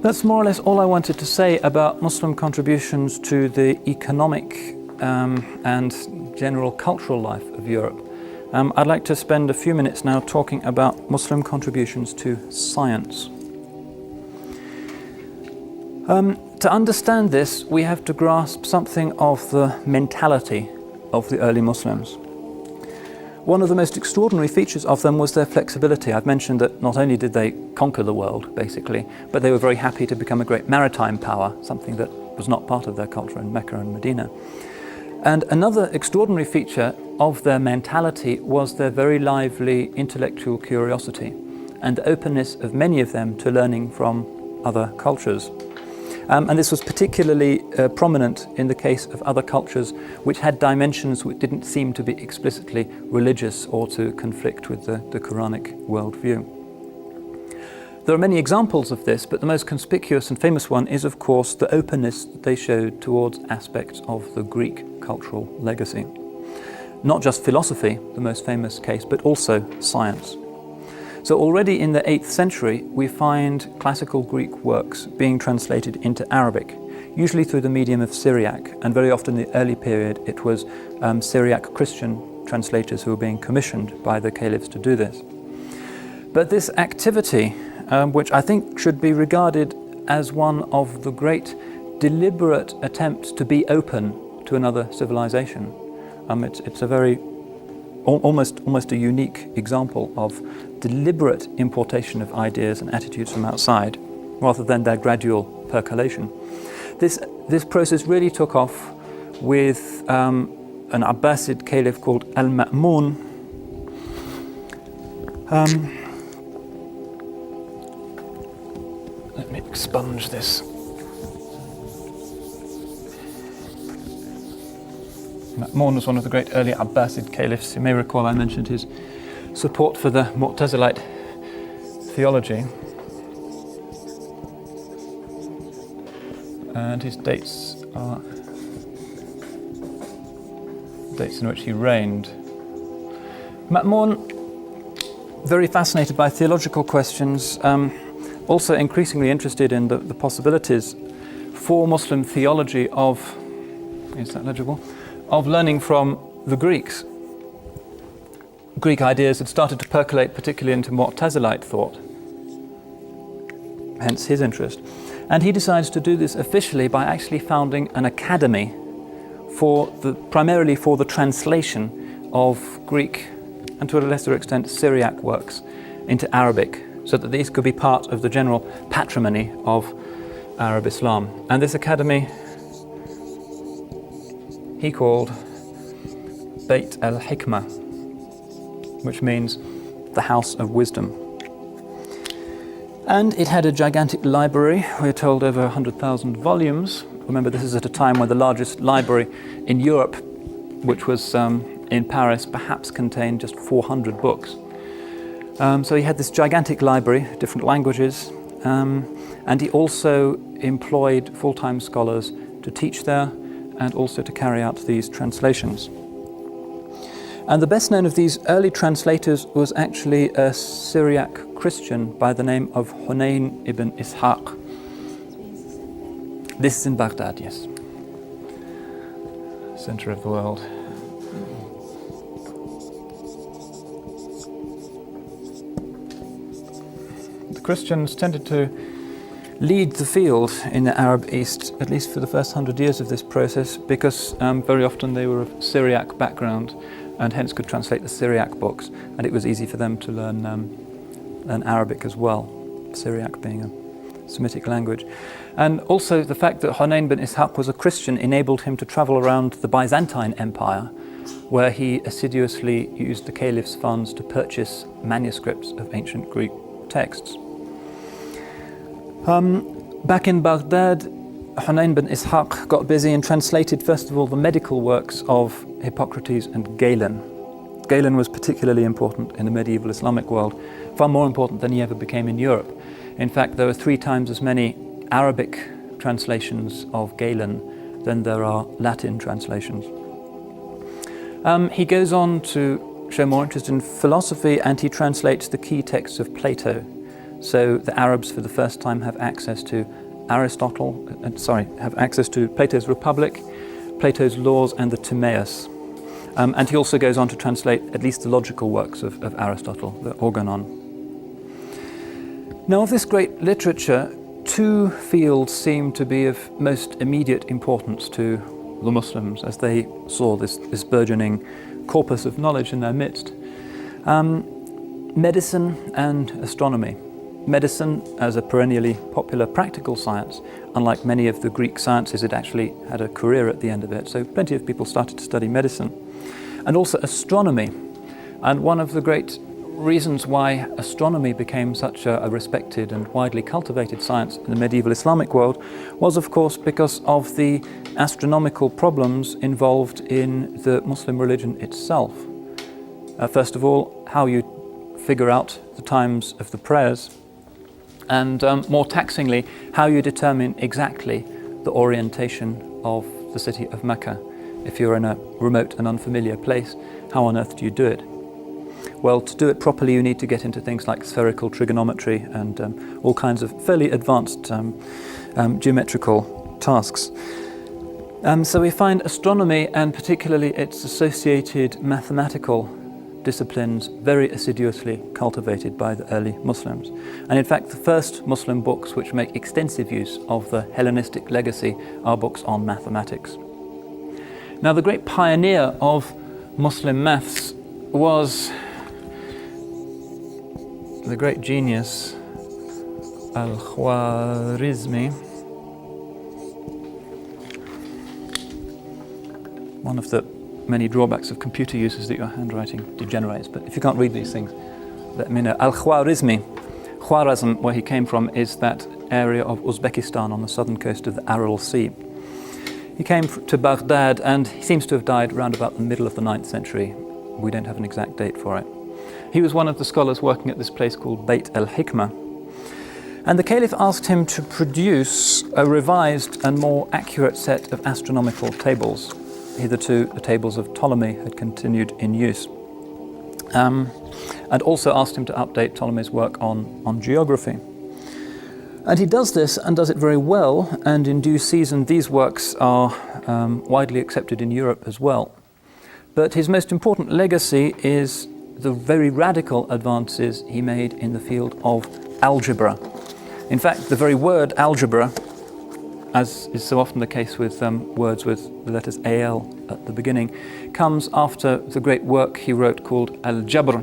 Speaker 2: That's more or less all I wanted to say about Muslim contributions to the economic and general cultural life of Europe. I'd like to spend a few minutes now talking about Muslim contributions to science. To understand this, we have to grasp something of the mentality of the early Muslims. One of the most extraordinary features of them was their flexibility. I've mentioned that not only did they conquer the world, basically, but they were very happy to become a great maritime power, something that was not part of their culture in Mecca and Medina. And another extraordinary feature of their mentality was their very lively intellectual curiosity and the openness of many of them to learning from other cultures. And this was particularly prominent in the case of other cultures which had dimensions which didn't seem to be explicitly religious or to conflict with the Quranic worldview. There are many examples of this, but the most conspicuous and famous one is, of course, the openness that they showed towards aspects of the Greek cultural legacy. Not just philosophy, the most famous case, but also science. So already in the 8th century, we find classical Greek works being translated into Arabic, usually through the medium of Syriac, and very often in the early period it was Syriac Christian translators who were being commissioned by the caliphs to do this. But this activity, which I think should be regarded as one of the great deliberate attempts to be open to another civilization, it's a very almost a unique example of deliberate importation of ideas and attitudes from outside, rather than their gradual percolation. This process really took off with an Abbasid caliph called Al-Ma'mun. Let me expunge this. Ma'mun was one of the great early Abbasid caliphs. You may recall I mentioned his support for the Mu'tazilite theology. And his dates are dates in which he reigned. Ma'mun, very fascinated by theological questions, also increasingly interested in the possibilities for Muslim theology of, is that legible? Of learning from the Greeks. Greek ideas had started to percolate particularly into Mu'tazilite thought, hence his interest. And he decides to do this officially by actually founding an academy primarily for the translation of Greek and to a lesser extent Syriac works into Arabic, so that these could be part of the general patrimony of Arab Islam. And this academy he called Bayt al-Hikmah, which means the House of Wisdom. And it had a gigantic library, we're told over 100,000 volumes. Remember, this is at a time when the largest library in Europe, which was in Paris, perhaps contained just 400 books. So he had this gigantic library, different languages, and he also employed full-time scholars to teach there and also to carry out these translations. And the best known of these early translators was actually a Syriac Christian by the name of Hunayn ibn Ishaq. This is in Baghdad, yes. Center of the world. The Christians tended to lead the field in the Arab East, at least for the first 100 years of this process, because very often they were of Syriac background and hence could translate the Syriac books, and it was easy for them to learn Arabic as well. Syriac being a Semitic language. And also the fact that Hunayn bin Ishaq was a Christian enabled him to travel around the Byzantine Empire, where he assiduously used the caliph's funds to purchase manuscripts of ancient Greek texts. Back in Baghdad, Hunayn bin Ishaq got busy and translated first of all the medical works of Hippocrates and Galen. Galen was particularly important in the medieval Islamic world, far more important than he ever became in Europe. In fact, there were 3 times as many Arabic translations of Galen than there are Latin translations. He goes on to show more interest in philosophy, and he translates the key texts of Plato. So the Arabs for the first time have access to have access to Plato's Republic, Plato's Laws, and the Timaeus. And he also goes on to translate at least the logical works of Aristotle, the Organon. Now, of this great literature, 2 fields seem to be of most immediate importance to the Muslims as they saw this burgeoning corpus of knowledge in their midst. Medicine and astronomy. Medicine, as a perennially popular practical science, unlike many of the Greek sciences, it actually had a career at the end of it, so plenty of people started to study medicine. And also astronomy. And one of the great reasons why astronomy became such a respected and widely cultivated science in the medieval Islamic world was, of course, because of the astronomical problems involved in the Muslim religion itself. First of all, how you figure out the times of the prayers, and more taxingly, how you determine exactly the orientation of the city of Mecca. If you're in a remote and unfamiliar place, how on earth do you do it? Well, to do it properly, you need to get into things like spherical trigonometry and all kinds of fairly advanced geometrical tasks. So we find astronomy, and particularly its associated mathematical disciplines, very assiduously cultivated by the early Muslims. And in fact, the first Muslim books which make extensive use of the Hellenistic legacy are books on mathematics. Now, the great pioneer of Muslim maths was the great genius Al-Khwarizmi, one of the many drawbacks of computer use is that your handwriting degenerates, but if you can't read these things, let me know. Al-Khwarizmi, Khwarazm, where he came from, is that area of Uzbekistan on the southern coast of the Aral Sea. He came to Baghdad, and he seems to have died around about the middle of the 9th century. We don't have an exact date for it. He was one of the scholars working at this place called Bayt al-Hikmah. And the Caliph asked him to produce a revised and more accurate set of astronomical tables. Hitherto, the tables of Ptolemy had continued in use. And also asked him to update Ptolemy's work on geography. And he does this, and does it very well, and in due season these works are widely accepted in Europe as well. But his most important legacy is the very radical advances he made in the field of algebra. In fact, the very word algebra, as is so often the case with words with the letters AL at the beginning, comes after the great work he wrote called Al-Jabr.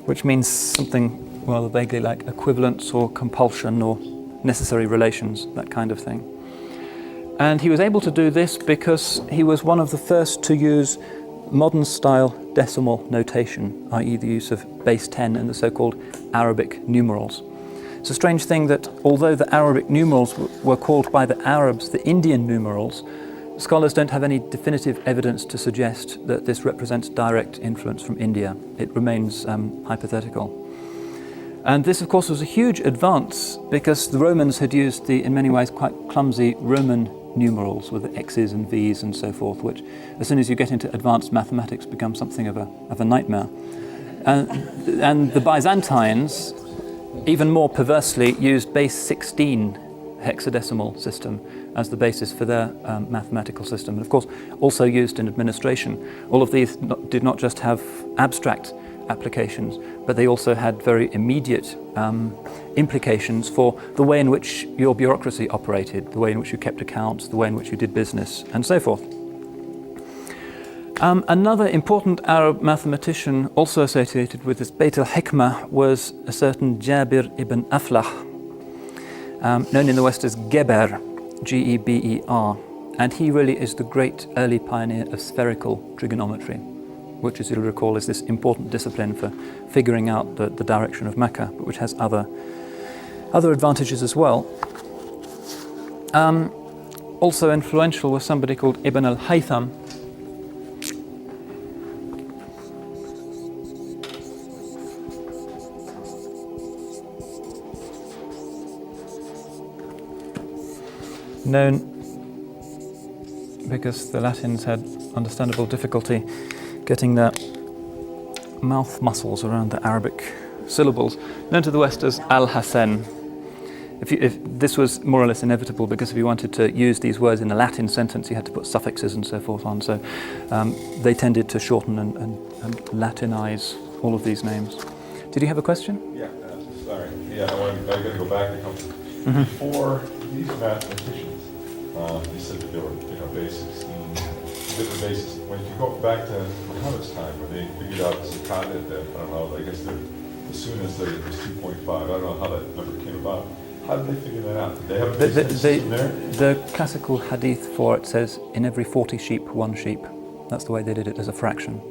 Speaker 2: Which means something rather vaguely like equivalence or compulsion or necessary relations, that kind of thing. And he was able to do this because he was one of the first to use modern style decimal notation, i.e. the use of base 10 and the so-called Arabic numerals. It's a strange thing that although the Arabic numerals were called by the Arabs the Indian numerals, scholars don't have any definitive evidence to suggest that this represents direct influence from India. It remains hypothetical. And this, of course, was a huge advance because the Romans had used the, in many ways, quite clumsy Roman numerals with the X's and V's and so forth, which, as soon as you get into advanced mathematics, become something of a nightmare. And the Byzantines, even more perversely, used base 16 hexadecimal system as the basis for their mathematical system, and of course also used in administration. All of these did not just have abstract applications, but they also had very immediate implications for the way in which your bureaucracy operated, the way in which you kept accounts, the way in which you did business, and so forth. Another important Arab mathematician also associated with this Beit al-Hikmah was a certain Jabir ibn Aflah, known in the West as Geber, Geber, and he really is the great early pioneer of spherical trigonometry, which, as you'll recall, is this important discipline for figuring out the direction of Mecca, but which has other advantages as well. Also influential was somebody called Ibn al-Haytham, known because the Latins had understandable difficulty getting their mouth muscles around the Arabic syllables, known to the West as Al-Hasan. If this was more or less inevitable, because if you wanted to use these words in a Latin sentence, you had to put suffixes and so forth on. So they tended to shorten and Latinize all of these names. Did you have a question?
Speaker 3: Yeah, sorry. Yeah, I got to go back a couple. Before these mathematicians, you said that there were, basics, different bases. When you go back to Muhammad's time, when they figured out zakat, I don't know, I guess as soon as it was 2.5, I don't know how that number came about. How did they figure that out? Did they have a system there?
Speaker 2: The classical hadith for it says, in every 40 sheep, one sheep. That's the way they did it, as a fraction,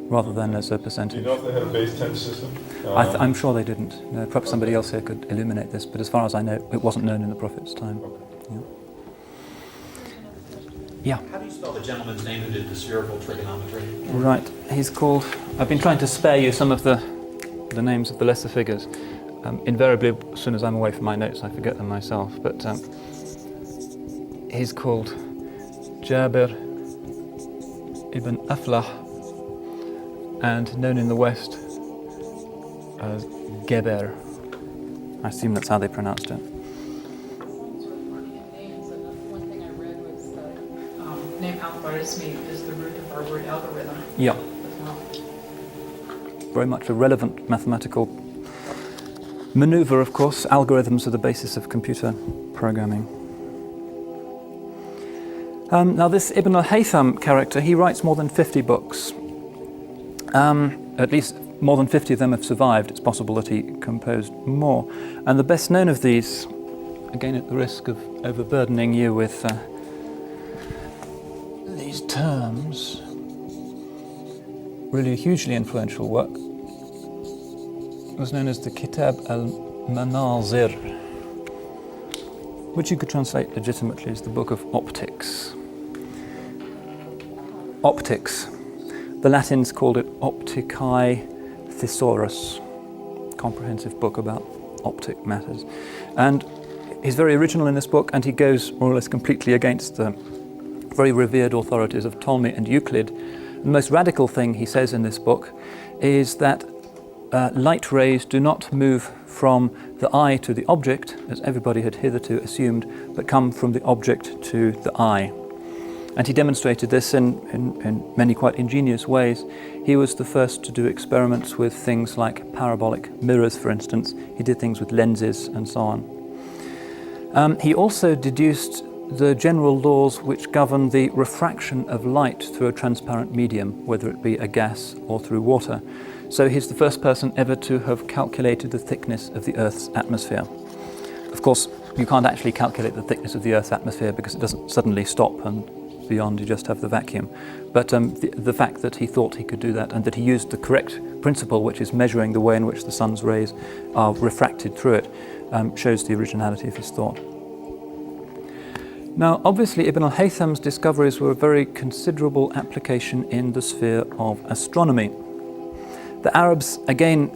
Speaker 2: rather than as a percentage.
Speaker 3: Do you know if they had a base 10 system?
Speaker 2: I'm sure they didn't. No, perhaps somebody else here could illuminate this, but as far as I know, it wasn't known in the Prophet's time.
Speaker 3: Okay.
Speaker 2: Yeah.
Speaker 4: How do you spell the gentleman's name who did the spherical trigonometry?
Speaker 2: Right, he's called... I've been trying to spare you some of the names of the lesser figures. Invariably, as soon as I'm away from my notes, I forget them myself. But he's called Jabir ibn Aflah, and known in the West as Geber. I assume that's how they pronounced it.
Speaker 5: One thing I read was the name algorithmic is the root of our word algorithm.
Speaker 2: Yeah.
Speaker 5: As well.
Speaker 2: Very much a relevant mathematical maneuver, of course. Algorithms are the basis of computer programming. Now this Ibn al-Haytham character, he writes more than 50 books. At least more than 50 of them have survived. It's possible that he composed more. And the best known of these, again at the risk of overburdening you with these terms, really a hugely influential work, was known as the Kitab al-Manazir, which you could translate legitimately as the Book of Optics. Optics. The Latins called it Opticae Thesaurus, comprehensive book about optic matters. And he's very original in this book, and he goes more or less completely against the very revered authorities of Ptolemy and Euclid. The most radical thing he says in this book is that light rays do not move from the eye to the object, as everybody had hitherto assumed, but come from the object to the eye. And he demonstrated this in many quite ingenious ways. He was the first to do experiments with things like parabolic mirrors, for instance. He did things with lenses and so on. He also deduced the general laws which govern the refraction of light through a transparent medium, whether it be a gas or through water. So he's the first person ever to have calculated the thickness of the Earth's atmosphere. Of course, you can't actually calculate the thickness of the Earth's atmosphere because it doesn't suddenly stop and beyond you just have the vacuum. But the fact that he thought he could do that, and that he used the correct principle, which is measuring the way in which the sun's rays are refracted through it, shows the originality of his thought. Now, obviously, Ibn al-Haytham's discoveries were a very considerable application in the sphere of astronomy. The Arabs, again,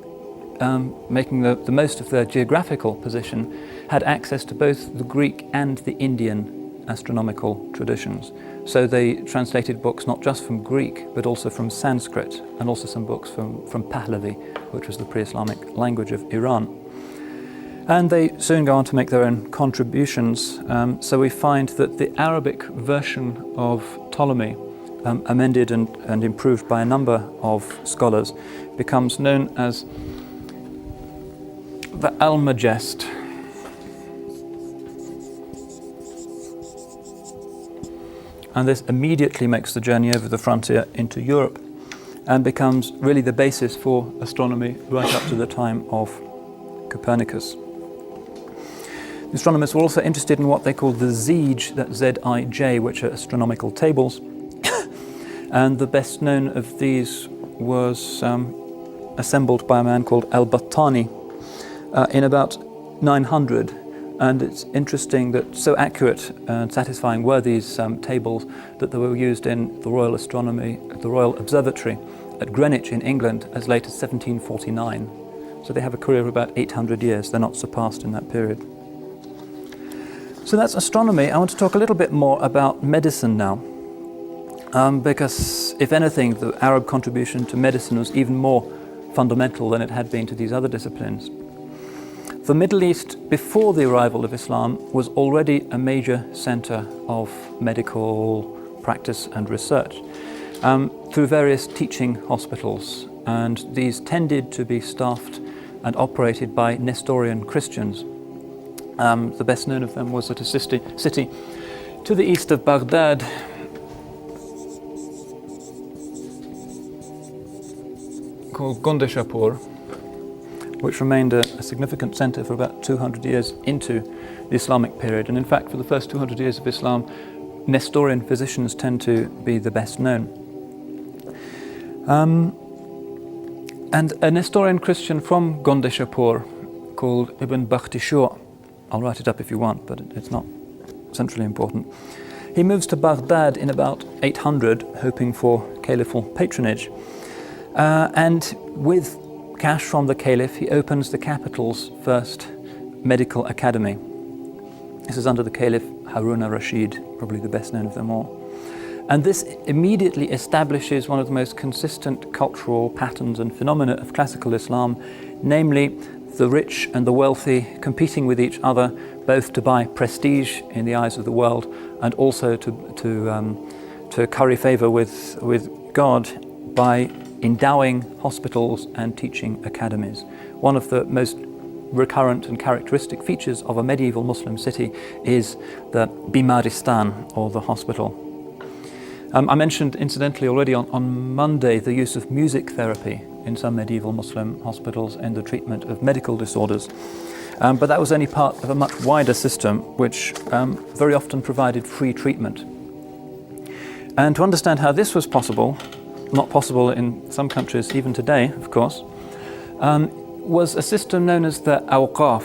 Speaker 2: making the most of their geographical position, had access to both the Greek and the Indian astronomical traditions. So they translated books not just from Greek, but also from Sanskrit, and also some books from Pahlavi, which was the pre-Islamic language of Iran. And they soon go on to make their own contributions. So we find that the Arabic version of Ptolemy, amended and improved by a number of scholars, becomes known as the Almagest. and this immediately makes the journey over the frontier into Europe and becomes really the basis for astronomy right up to the time of Copernicus. The astronomers were also interested in what they called the Zij, that's Z-I-J, which are astronomical tables. And the best known of these was assembled by a man called Al-Battani in about 900. And it's interesting that so accurate and satisfying were these tables that they were used in the Royal Astronomy, the Royal Observatory at Greenwich in England as late as 1749. So they have a career of about 800 years. They're not surpassed in that period. So that's astronomy. I want to talk a little bit more about medicine now, because if anything, the Arab contribution to medicine was even more fundamental than it had been to these other disciplines. The Middle East, before the arrival of Islam, was already a major center of medical practice and research through various teaching hospitals, and these tended to be staffed and operated by Nestorian Christians. The best known of them was at a city to the east of Baghdad called Gondeshapur, which remained a significant center for about 200 years into the Islamic period. And in fact, for the first 200 years of Islam, Nestorian physicians tend to be the best known. And a Nestorian Christian from Gondeshapur called Ibn Bakhtishur, I'll write it up if you want, but it's not centrally important. He moves to Baghdad in about 800, hoping for caliphal patronage. And with cash from the caliph, he opens the capital's first medical academy. This is under the caliph Harun al-Rashid, probably the best known of them all. And this immediately establishes one of the most consistent cultural patterns and phenomena of classical Islam, namely the rich and the wealthy competing with each other, both to buy prestige in the eyes of the world and also to curry favor with God by endowing hospitals and teaching academies. One of the most recurrent and characteristic features of a medieval Muslim city is the Bimaristan, or the hospital. I mentioned incidentally already on Monday the use of music therapy in some medieval Muslim hospitals in the treatment of medical disorders. But that was only part of a much wider system which very often provided free treatment. And to understand how this was possible, not possible in some countries even today, of course, was a system known as the awqaf.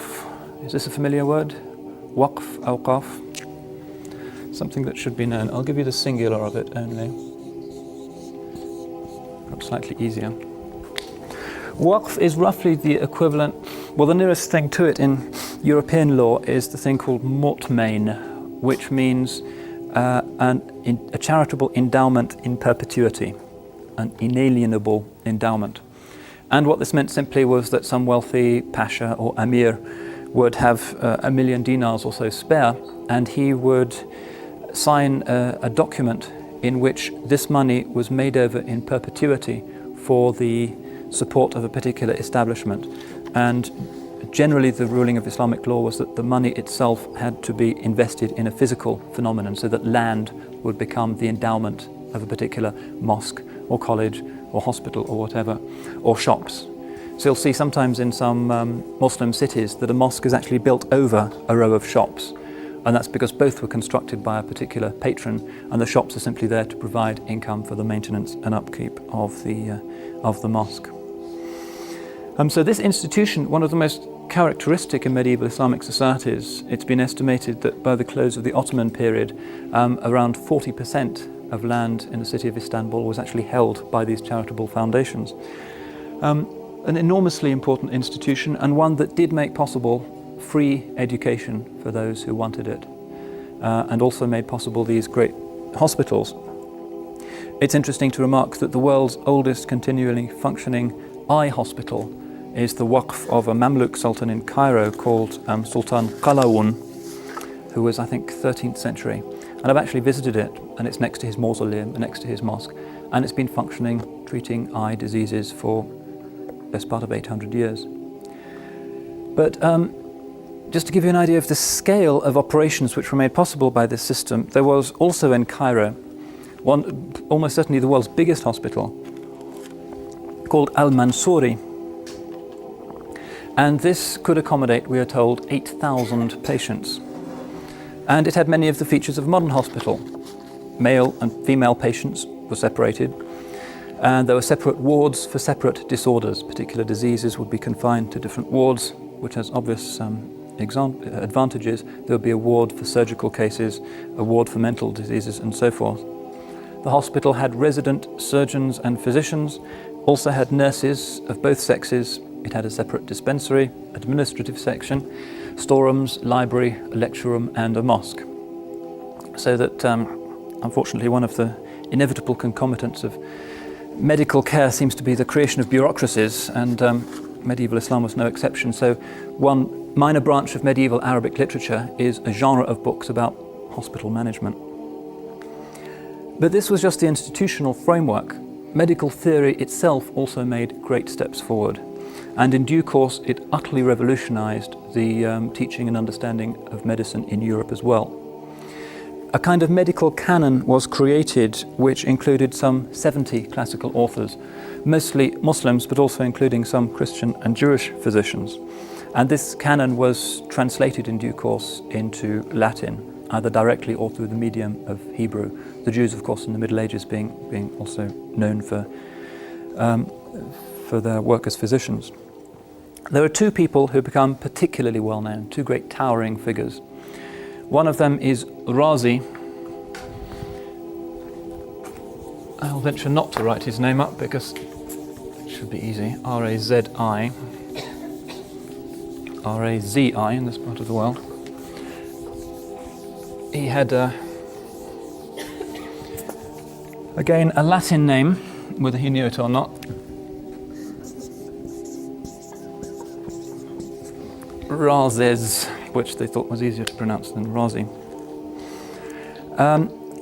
Speaker 2: Is this a familiar word? Waqf, awqaf? Something that should be known. I'll give you the singular of it only. Perhaps slightly easier. Waqf is roughly the equivalent, well, the nearest thing to it in European law is the thing called mutmain, which means a charitable endowment in perpetuity, an inalienable endowment. And what this meant simply was that some wealthy pasha or amir would have 1 million dinars or so spare, and he would sign a document in which this money was made over in perpetuity for the support of a particular establishment. And generally the ruling of Islamic law was that the money itself had to be invested in a physical phenomenon, so that land would become the endowment of a particular mosque or college or hospital or whatever, or shops. So you'll see sometimes in some Muslim cities that a mosque is actually built over a row of shops, and that's because both were constructed by a particular patron, and the shops are simply there to provide income for the maintenance and upkeep of the mosque. So this institution, one of the most characteristic in medieval Islamic societies, it's been estimated that by the close of the Ottoman period, around 40% of land in the city of Istanbul was actually held by these charitable foundations. An enormously important institution, and one that did make possible free education for those who wanted it, and also made possible these great hospitals. It's interesting to remark that the world's oldest continually functioning eye hospital is the waqf of a Mamluk sultan in Cairo called Sultan Qalawun, who was, I think, 13th century. And I've actually visited it, and it's next to his mausoleum, next to his mosque, and it's been functioning, treating eye diseases for the best part of 800 years. But just to give you an idea of the scale of operations which were made possible by this system, there was also in Cairo almost certainly the world's biggest hospital, called Al-Mansouri. And this could accommodate, we are told, 8,000 patients. And it had many of the features of a modern hospital. Male and female patients were separated, and there were separate wards for separate disorders. Particular diseases would be confined to different wards, which has obvious advantages. There would be a ward for surgical cases, a ward for mental diseases, and so forth. The hospital had resident surgeons and physicians, also had nurses of both sexes. It had a separate dispensary, administrative section, storerooms, library, a lecture room, and a mosque. So that, unfortunately, one of the inevitable concomitants of medical care seems to be the creation of bureaucracies, and medieval Islam was no exception. So one minor branch of medieval Arabic literature is a genre of books about hospital management. But this was just the institutional framework. Medical theory itself also made great steps forward. And in due course, it utterly revolutionized the teaching and understanding of medicine in Europe as well. A kind of medical canon was created which included some 70 classical authors, mostly Muslims, but also including some Christian and Jewish physicians. And this canon was translated in due course into Latin, either directly or through the medium of Hebrew. The Jews, of course, in the Middle Ages being also known for their work as physicians. There are two people who become particularly well known, two great towering figures. One of them is Razi. I'll venture not to write his name up because it should be easy. R-A-Z-I. R-A-Z-I in this part of the world. He had, again, a Latin name, whether he knew it or not. Razes, which they thought was easier to pronounce than Razi.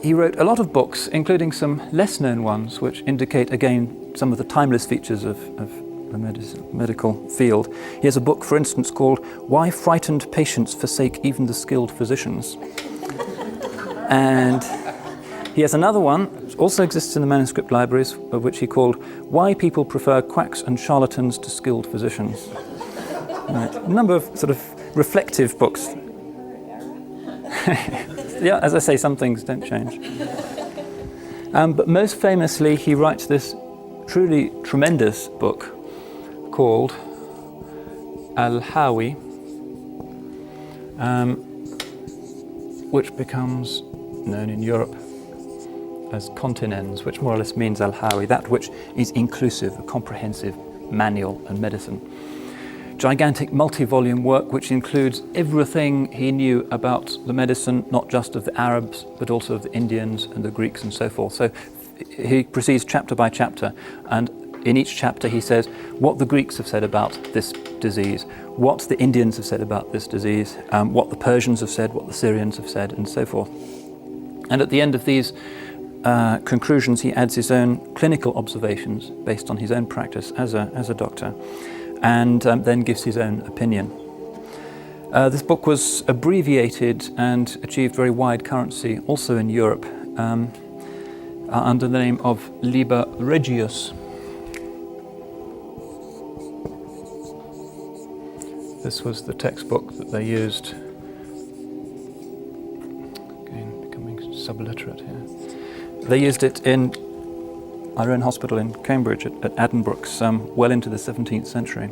Speaker 2: He wrote a lot of books, including some less known ones, which indicate again some of the timeless features of the medical field. He has a book, for instance, called Why Frightened Patients Forsake Even the Skilled Physicians. And he has another one, which also exists in the manuscript libraries, of which he called Why People Prefer Quacks and Charlatans to Skilled Physicians. Right. A number of sort of reflective books. Yeah, as I say, some things don't change. But most famously, he writes this truly tremendous book called Al-Hawi, which becomes known in Europe as Continens, which more or less means Al-Hawi, that which is inclusive, a comprehensive manual on medicine. Gigantic multi-volume work which includes everything he knew about the medicine, not just of the Arabs, but also of the Indians and the Greeks and so forth. So he proceeds chapter by chapter, and in each chapter he says what the Greeks have said about this disease, what the Indians have said about this disease, what the Persians have said, what the Syrians have said, and so forth. And at the end of these conclusions, he adds his own clinical observations based on his own practice as a doctor, and then gives his own opinion. This book was abbreviated and achieved very wide currency also in Europe under the name of Liber Regius. This was the textbook that they used. Again, becoming subliterate here. They used it in our own hospital in Cambridge at Addenbrooke's well into the 17th century.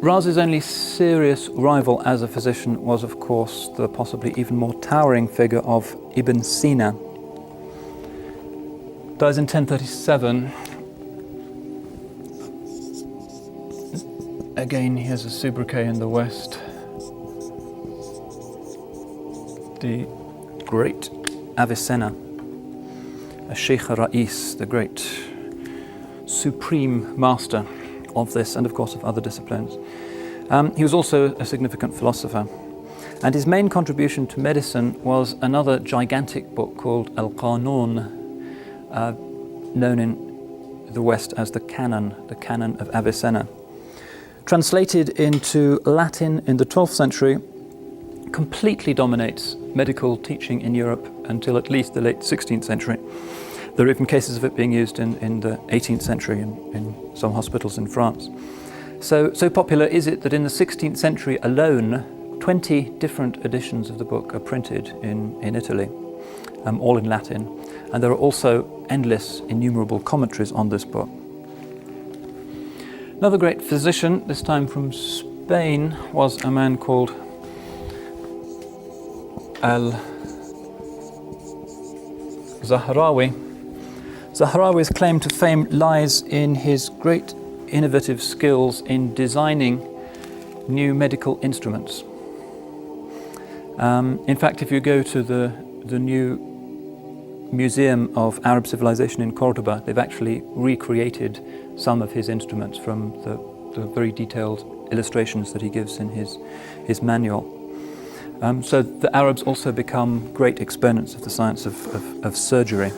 Speaker 2: Razi's only serious rival as a physician was, of course, the possibly even more towering figure of Ibn Sina. Dies in 1037. Again, he has a sobriquet in the West. The great Avicenna, a Sheikh Rais, the great supreme master of this and of course of other disciplines. He was also a significant philosopher, and his main contribution to medicine was another gigantic book called Al-Qanun, known in the West as the Canon of Avicenna. Translated into Latin in the 12th century, completely dominates medical teaching in Europe until at least the late 16th century. There are even cases of it being used in the 18th century in some hospitals in France. So popular is it that in the 16th century alone, 20 different editions of the book are printed in Italy, all in Latin. And there are also endless, innumerable commentaries on this book. Another great physician, this time from Spain, was a man called Al-Zahrawi. Zahrawi's claim to fame lies in his great innovative skills in designing new medical instruments. In fact, if you go to the new Museum of Arab Civilization in Cordoba, they've actually recreated some of his instruments from the very detailed illustrations that he gives in his manual. So the Arabs also become great exponents of the science of surgery.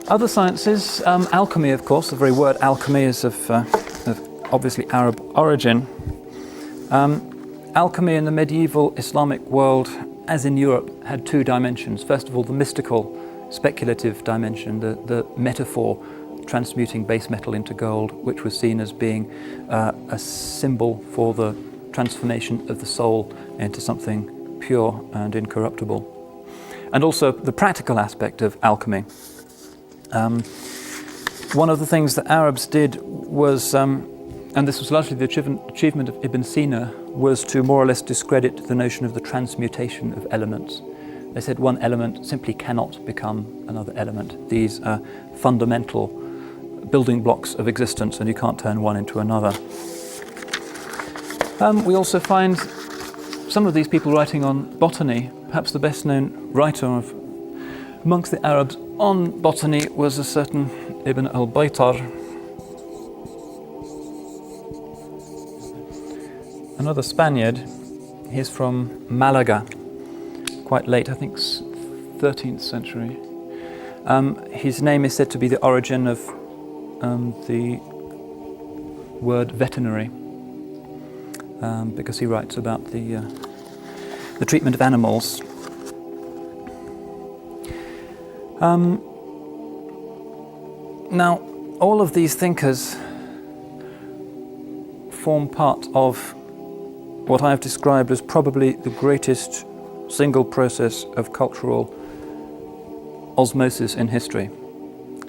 Speaker 2: Other sciences, alchemy, of course, the very word alchemy is of obviously Arab origin. Alchemy in the medieval Islamic world, as in Europe, had two dimensions. First of all, the mystical, speculative dimension, the metaphor transmuting base metal into gold, which was seen as being a symbol for the transformation of the soul into something pure and incorruptible. And also the practical aspect of alchemy. One of the things that Arabs did was, and this was largely the achievement of Ibn Sina, was to more or less discredit the notion of the transmutation of elements. They said one element simply cannot become another element. These are fundamental building blocks of existence, and you can't turn one into another. We also find some of these people writing on botany. Perhaps the best known writer amongst the Arabs on botany was a certain Ibn al-Baytar. Another Spaniard, he's from Malaga, quite late, I think 13th century. His name is said to be the origin of the word veterinary, because he writes about the treatment of animals. Now, all of these thinkers form part of what I have described as probably the greatest single process of cultural osmosis in history.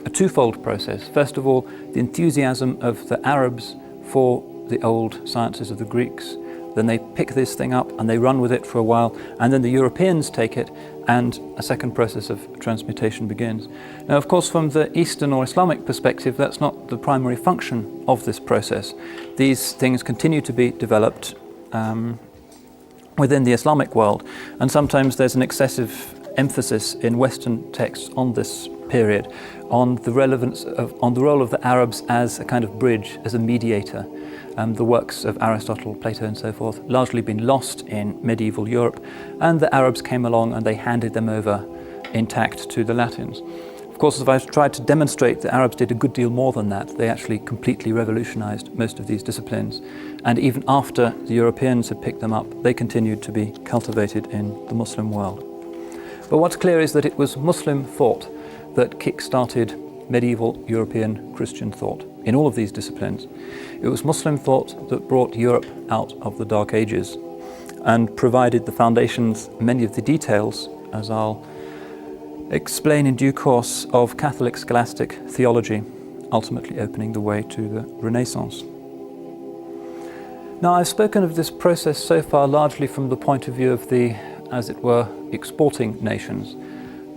Speaker 2: A twofold process. First of all, the enthusiasm of the Arabs for the old sciences of the Greeks. Then they pick this thing up and they run with it for a while, and then the Europeans take it, and a second process of transmutation begins. Now, of course, from the Eastern or Islamic perspective, that's not the primary function of this process. These things continue to be developed within the Islamic world, and sometimes there's an excessive emphasis in Western texts on this period, on the role of the Arabs as a kind of bridge, as a mediator. The works of Aristotle, Plato and so forth, largely been lost in medieval Europe, and the Arabs came along and they handed them over intact to the Latins. Of course, as I've tried to demonstrate, the Arabs did a good deal more than that. They actually completely revolutionized most of these disciplines, and even after the Europeans had picked them up, they continued to be cultivated in the Muslim world. But what's clear is that it was Muslim thought that kick-started medieval European Christian thought in all of these disciplines. It was Muslim thought that brought Europe out of the Dark Ages and provided the foundations, many of the details, as I'll explain in due course, of Catholic scholastic theology, ultimately opening the way to the Renaissance. Now, I've spoken of this process so far largely from the point of view of the, as it were, exporting nations.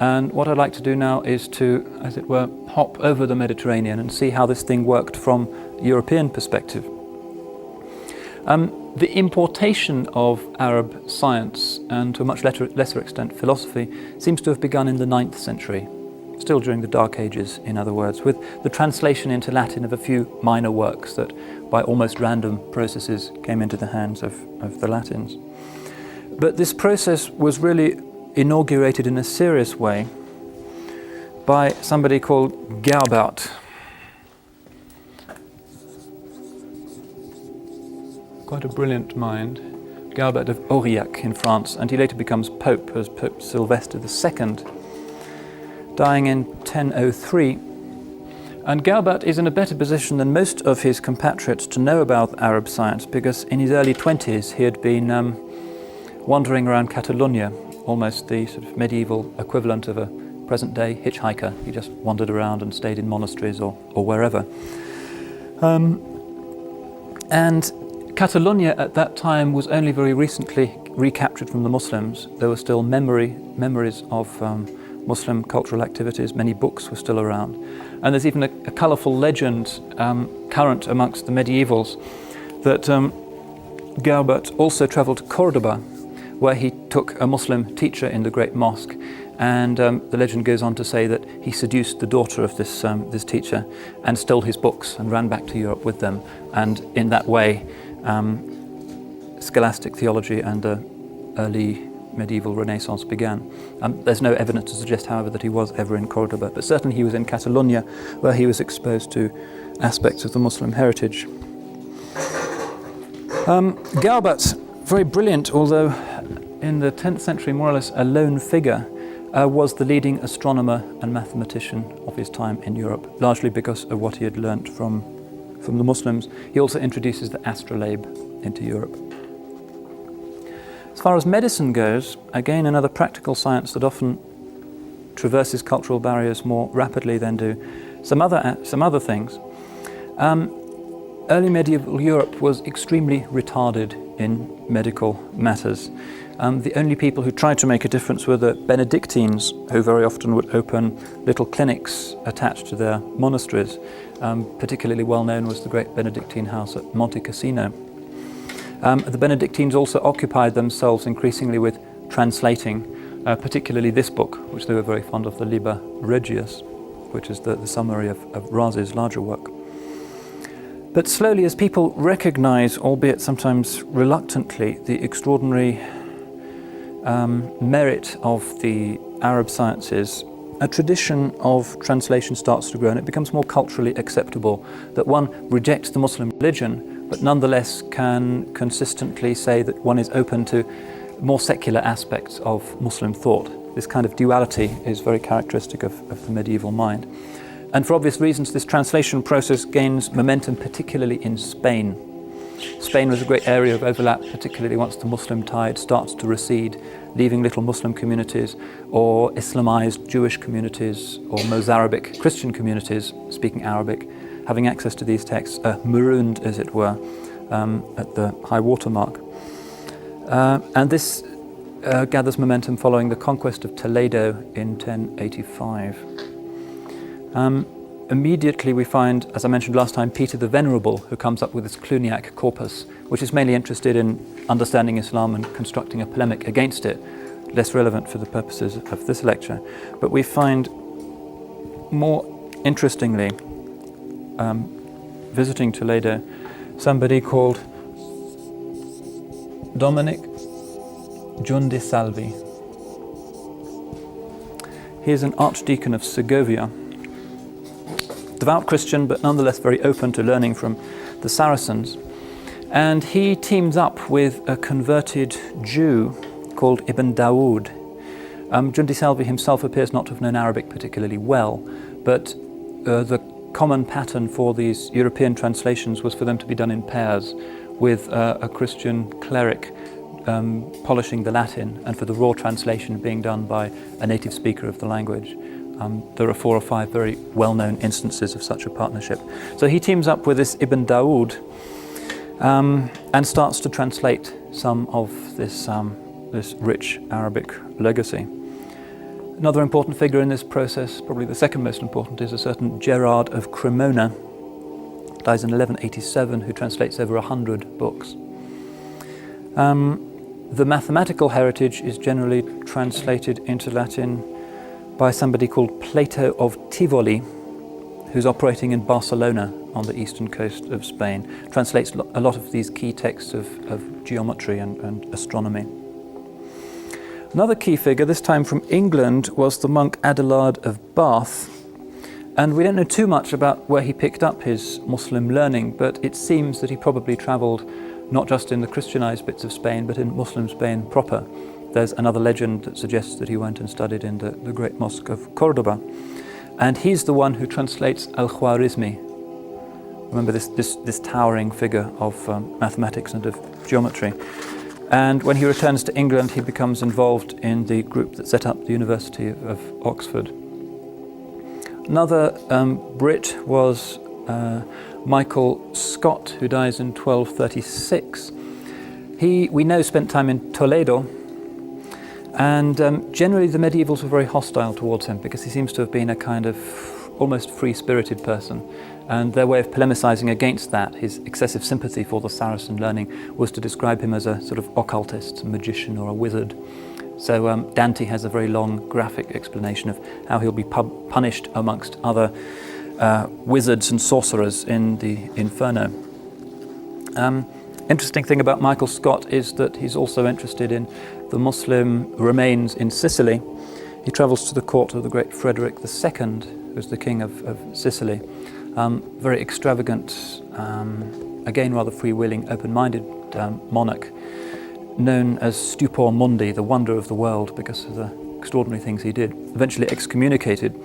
Speaker 2: And what I'd like to do now is to, as it were, hop over the Mediterranean and see how this thing worked from a European perspective. The importation of Arab science, and to a much lesser extent philosophy, seems to have begun in the 9th century, still during the Dark Ages, in other words, with the translation into Latin of a few minor works that, by almost random processes, came into the hands of the Latins. But this process was really inaugurated in a serious way by somebody called Gerbaut. Quite a brilliant mind. Galbert of Aurillac in France, and he later becomes Pope as Pope Sylvester II, dying in 1003. And Galbert is in a better position than most of his compatriots to know about Arab science, because in his early 20s he had been wandering around Catalonia, almost the sort of medieval equivalent of a present-day hitchhiker. He just wandered around and stayed in monasteries or wherever. And Catalonia at that time was only very recently recaptured from the Muslims. There were still memories of Muslim cultural activities. Many books were still around. And there's even a colourful legend current amongst the medievals that Galbert also travelled to Cordoba, where he took a Muslim teacher in the great mosque. And the legend goes on to say that he seduced the daughter of this teacher and stole his books and ran back to Europe with them. And in that way, scholastic theology and the early medieval Renaissance began. There's no evidence to suggest, however, that he was ever in Cordoba, but certainly he was in Catalonia, where he was exposed to aspects of the Muslim heritage. Galbert, very brilliant, although in the 10th century more or less a lone figure, was the leading astronomer and mathematician of his time in Europe, largely because of what he had learnt from the Muslims. He also introduces the astrolabe into Europe. As far as medicine goes, again another practical science that often traverses cultural barriers more rapidly than do some other things. Early medieval Europe was extremely retarded in medical matters. The only people who tried to make a difference were the Benedictines, who very often would open little clinics attached to their monasteries. Particularly well known was the great Benedictine house at Monte Cassino. The Benedictines also occupied themselves increasingly with translating, particularly this book, which they were very fond of, the Liber Regius, which is the summary of Raz's larger work. But slowly, as people recognize, albeit sometimes reluctantly, the extraordinary merit of the Arab sciences, a tradition of translation starts to grow, and it becomes more culturally acceptable that one rejects the Muslim religion, but nonetheless can consistently say that one is open to more secular aspects of Muslim thought. This kind of duality is very characteristic of the medieval mind. And for obvious reasons, this translation process gains momentum, particularly in Spain. Spain was a great area of overlap, particularly once the Muslim tide starts to recede, leaving little Muslim communities or Islamized Jewish communities or Mozarabic Christian communities speaking Arabic, having access to these texts, marooned, as it were, at the high water mark. And this gathers momentum following the conquest of Toledo in 1085. Immediately we find, as I mentioned last time, Peter the Venerable, who comes up with this Cluniac corpus, which is mainly interested in understanding Islam and constructing a polemic against it, less relevant for the purposes of this lecture. But we find, more interestingly, visiting Toledo, somebody called Dominic Giundisalvi. He is an archdeacon of Segovia, devout Christian, but nonetheless very open to learning from the Saracens. And he teams up with a converted Jew called Ibn Dawood. Giundisalvi himself appears not to have known Arabic particularly well, but the common pattern for these European translations was for them to be done in pairs, with a Christian cleric polishing the Latin, and for the raw translation being done by a native speaker of the language. There are 4 or 5 very well-known instances of such a partnership. So he teams up with this Ibn Dawood and starts to translate some of this rich Arabic legacy. Another important figure in this process, probably the second most important, is a certain Gerard of Cremona, dies in 1187, who translates over 100 books. The mathematical heritage is generally translated into Latin by somebody called Plato of Tivoli, who's operating in Barcelona on the eastern coast of Spain. Translates a lot of these key texts of geometry and astronomy. Another key figure, this time from England, was the monk Adelard of Bath. And we don't know too much about where he picked up his Muslim learning, but it seems that he probably travelled not just in the Christianized bits of Spain, but in Muslim Spain proper. There's another legend that suggests that he went and studied in the great mosque of Cordoba. And he's the one who translates Al-Khwarizmi. Remember this towering figure of mathematics and of geometry. And when he returns to England, he becomes involved in the group that set up the University of Oxford. Another Brit was Michael Scott, who dies in 1236. He, we know, spent time in Toledo, and generally the medievals were very hostile towards him because he seems to have been a kind of almost free-spirited person. And their way of polemicizing against that, his excessive sympathy for the Saracen learning, was to describe him as a sort of occultist, a magician or a wizard. So Dante has a very long graphic explanation of how he'll be punished amongst other wizards and sorcerers in the Inferno. Interesting thing about Michael Scott is that he's also interested in the Muslim remains in Sicily. He travels to the court of the great Frederick II, who's the king of Sicily. Very extravagant, again rather free-willing, open-minded monarch, known as Stupor Mundi, the wonder of the world, because of the extraordinary things he did. Eventually excommunicated,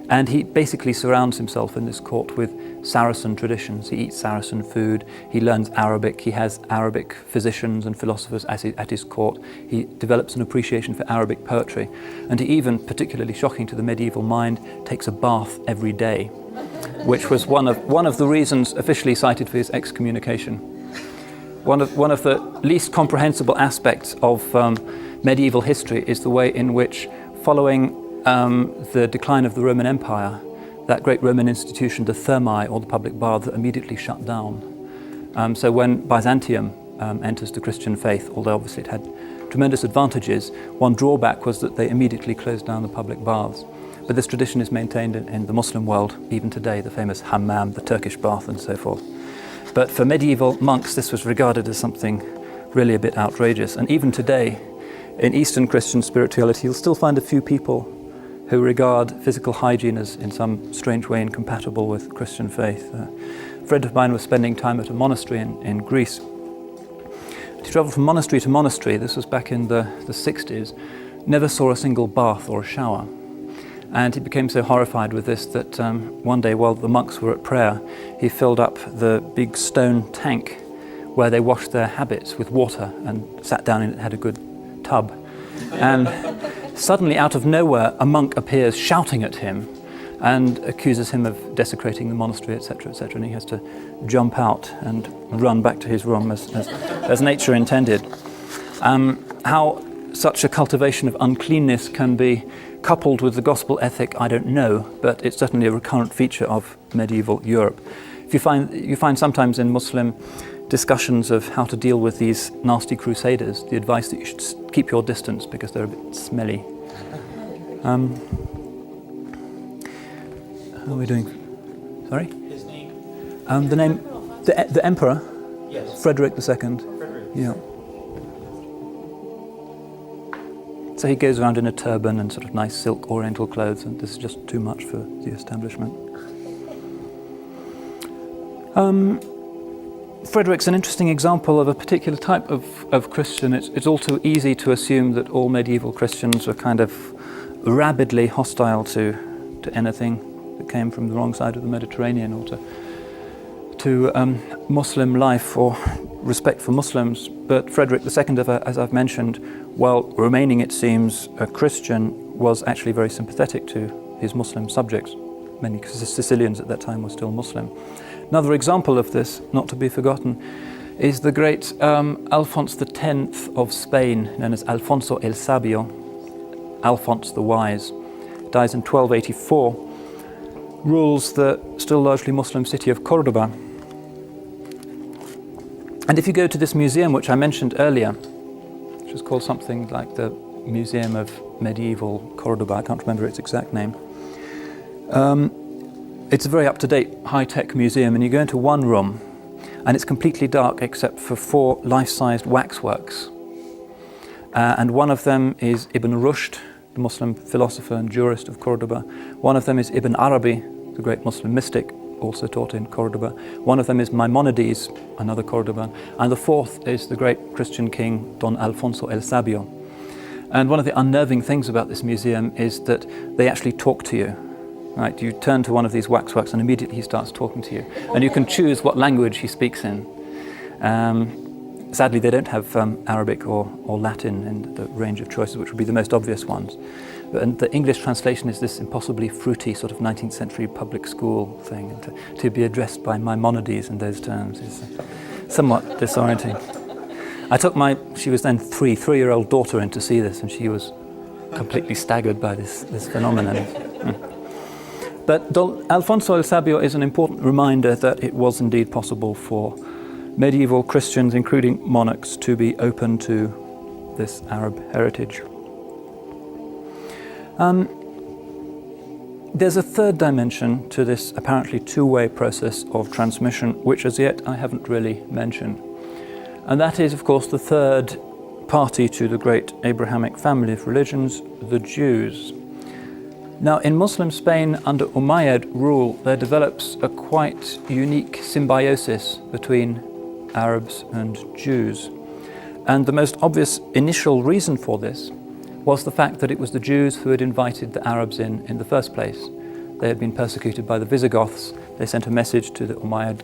Speaker 2: and he basically surrounds himself in this court with Saracen traditions. He eats Saracen food, he learns Arabic, he has Arabic physicians and philosophers at his court. He develops an appreciation for Arabic poetry, and he even, particularly shocking to the medieval mind, takes a bath every day, which was one of the reasons officially cited for his excommunication. One of the least comprehensible aspects of medieval history is the way in which, following the decline of the Roman Empire, that great Roman institution, the thermae, or the public baths, immediately shut down. So when Byzantium enters the Christian faith, although obviously it had tremendous advantages, one drawback was that they immediately closed down the public baths. But this tradition is maintained in the Muslim world even today, the famous hammam, the Turkish bath, and so forth. But for medieval monks, this was regarded as something really a bit outrageous. And even today, in Eastern Christian spirituality, you'll still find a few people who regard physical hygiene as in some strange way incompatible with Christian faith. A friend of mine was spending time at a monastery in Greece. He travelled from monastery to monastery, this was back in the 60s, never saw a single bath or a shower. And he became so horrified with this that one day while the monks were at prayer, he filled up the big stone tank where they washed their habits with water and sat down and it had a good tub. And suddenly out of nowhere, a monk appears shouting at him and accuses him of desecrating the monastery, etc., etc., and he has to jump out and run back to his room as nature intended. How such a cultivation of uncleanness can be coupled with the gospel ethic, I don't know, but it's certainly a recurrent feature of medieval Europe. You find sometimes in Muslim discussions of how to deal with these nasty crusaders, the advice that you should keep your distance because they're a bit smelly. How are we doing? Sorry?
Speaker 4: His name?
Speaker 2: The name, the emperor?
Speaker 4: Yes.
Speaker 2: Frederick II.
Speaker 4: Frederick.
Speaker 2: Yeah. So he goes around in a turban and sort of nice silk oriental clothes, and this is just too much for the establishment. Frederick's an interesting example of a particular type of Christian. It's all too easy to assume that all medieval Christians were kind of rabidly hostile to anything that came from the wrong side of the Mediterranean, or to Muslim life or respect for Muslims. But Frederick II, as I've mentioned, while remaining, it seems, a Christian, was actually very sympathetic to his Muslim subjects. Many Sicilians at that time were still Muslim. Another example of this, not to be forgotten, is the great Alphonse X of Spain, known as Alfonso el Sabio, Alphonse the Wise, dies in 1284, rules the still largely Muslim city of Cordoba. And if you go to this museum, which I mentioned earlier, which is called something like the Museum of Medieval Cordoba, I can't remember its exact name. It's a very up-to-date, high-tech museum, and you go into one room, and it's completely dark except for 4 life-sized waxworks. And one of them is Ibn Rushd, the Muslim philosopher and jurist of Cordoba. One of them is Ibn Arabi, the great Muslim mystic, also taught in Cordoba. One of them is Maimonides, another Cordoban, and the fourth is the great Christian king Don Alfonso el Sabio. And one of the unnerving things about this museum is that they actually talk to you. Right? You turn to one of these waxworks and immediately he starts talking to you. And you can choose what language he speaks in. Sadly, they don't have Arabic or Latin in the range of choices, which would be the most obvious ones. And the English translation is this impossibly fruity sort of 19th century public school thing. And to be addressed by Maimonides in those terms is somewhat disorienting. I took she was then three-year-old daughter in to see this, and she was completely staggered by this phenomenon. But Don Alfonso el Sabio is an important reminder that it was indeed possible for medieval Christians, including monarchs, to be open to this Arab heritage. There's a third dimension to this apparently two-way process of transmission, which as yet I haven't really mentioned. And that is, of course, the third party to the great Abrahamic family of religions, the Jews. Now, in Muslim Spain under Umayyad rule, there develops a quite unique symbiosis between Arabs and Jews. And the most obvious initial reason for this was the fact that it was the Jews who had invited the Arabs in the first place. They had been persecuted by the Visigoths. They sent a message to the Umayyad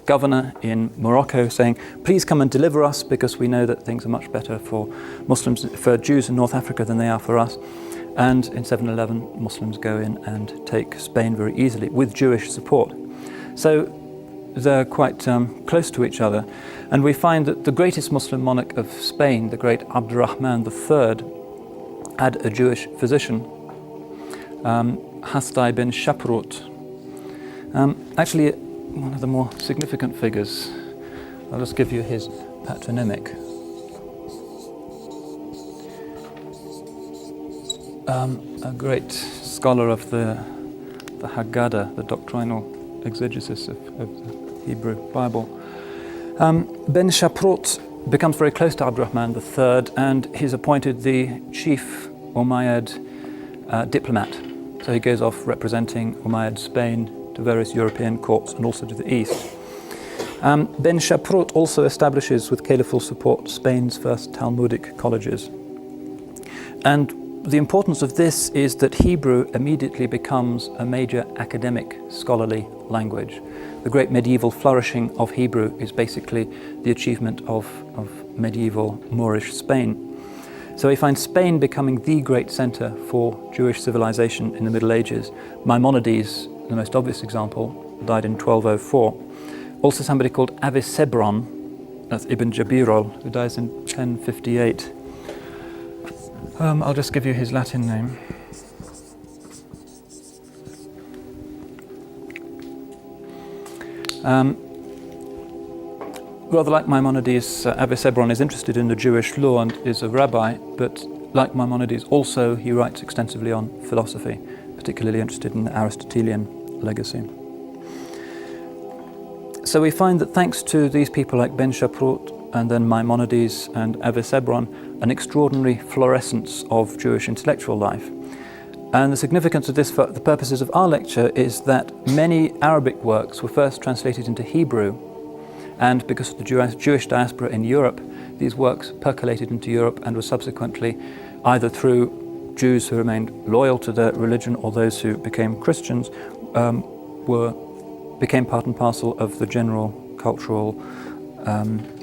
Speaker 2: governor in Morocco saying, please come and deliver us because we know that things are much better for Jews in North Africa than they are for us. And in 711, Muslims go in and take Spain very easily with Jewish support. So they're quite close to each other. And we find that the greatest Muslim monarch of Spain, the great Abdurrahman III, had a Jewish physician, Hasdai bin Shaprut. Actually, one of the more significant figures, I'll just give you his patronymic. A great scholar of the Haggadah, the doctrinal exegesis of the Hebrew Bible. Ben Shaprut becomes very close to Abdurrahman III, and he's appointed the chief Umayyad diplomat. So he goes off representing Umayyad Spain to various European courts and also to the east. Ben Shaprut also establishes, with caliphal support, Spain's first Talmudic colleges. And the importance of this is that Hebrew immediately becomes a major academic scholarly language. The great medieval flourishing of Hebrew is basically the achievement of medieval Moorish Spain. So we find Spain becoming the great center for Jewish civilization in the Middle Ages. Maimonides, the most obvious example, died in 1204. Also somebody called Avisebron, that's Ibn Jabirol, who dies in 1058. I'll just give you his Latin name. Rather like Maimonides, Avisebron is interested in the Jewish law and is a rabbi, but like Maimonides also he writes extensively on philosophy, particularly interested in the Aristotelian legacy. So we find that thanks to these people like Ben Shaprut and then Maimonides and Avisebron, an extraordinary florescence of Jewish intellectual life. And the significance of this for the purposes of our lecture is that many Arabic works were first translated into Hebrew, and because of the Jewish diaspora in Europe, these works percolated into Europe and were subsequently, either through Jews who remained loyal to their religion or those who became Christians, became part and parcel of the general cultural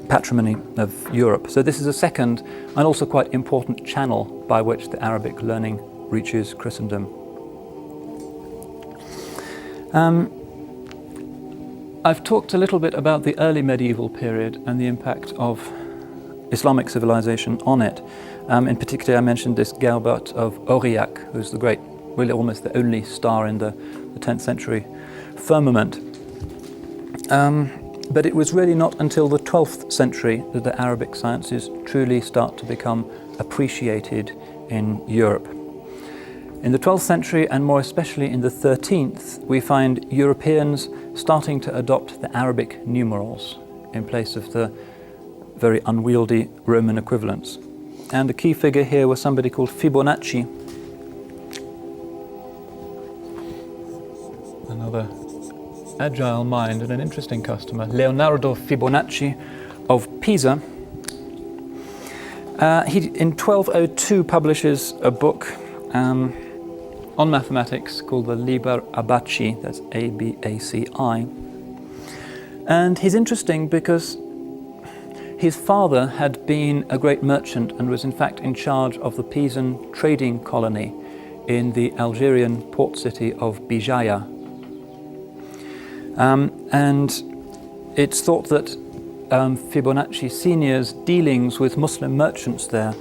Speaker 2: patrimony of Europe. So this is a second and also quite important channel by which the Arabic learning reaches Christendom. I've talked a little bit about the early medieval period and the impact of Islamic civilization on it. In particular, I mentioned this Gaubert of Aurillac, who's the great, really almost the only star in the 10th century firmament. But it was really not until the 12th century that the Arabic sciences truly start to become appreciated in Europe. In the 12th century, and more especially in the 13th, we find Europeans starting to adopt the Arabic numerals in place of the very unwieldy Roman equivalents. And the key figure here was somebody called Fibonacci, another agile mind and an interesting customer, Leonardo Fibonacci of Pisa. He, in 1202, publishes a book on mathematics called the Liber Abaci, that's A-B-A-C-I. And he's interesting because his father had been a great merchant and was in fact in charge of the Pisan trading colony in the Algerian port city of Bijaya. And it's thought that Fibonacci Sr.'s dealings with Muslim merchants there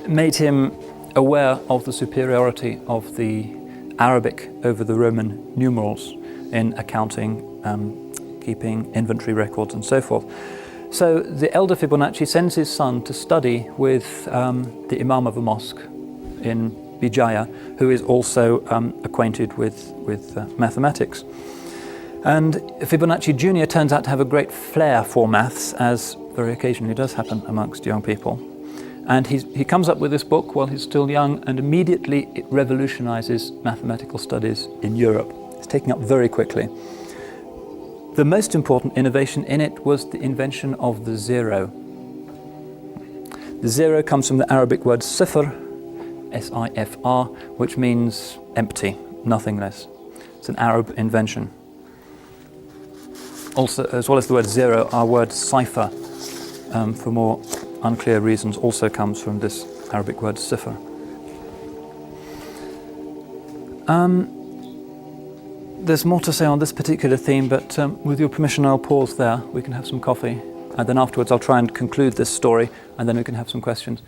Speaker 2: made him aware of the superiority of the Arabic over the Roman numerals in accounting, keeping inventory records and so forth. So the elder Fibonacci sends his son to study with the Imam of a mosque in Bijaya, who is also acquainted with mathematics. And Fibonacci Jr. turns out to have a great flair for maths, as very occasionally does happen amongst young people. And he comes up with this book while he's still young, and immediately it revolutionizes mathematical studies in Europe. It's taken up very quickly. The most important innovation in it was the invention of the zero. The zero comes from the Arabic word sifr, S-I-F-R, which means empty, nothingness. It's an Arab invention. Also, as well as the word zero, our word cipher, for more unclear reasons, also comes from this Arabic word sifr. There's more to say on this particular theme, but with your permission I'll pause there. We can have some coffee, and then afterwards I'll try and conclude this story, and then we can have some questions.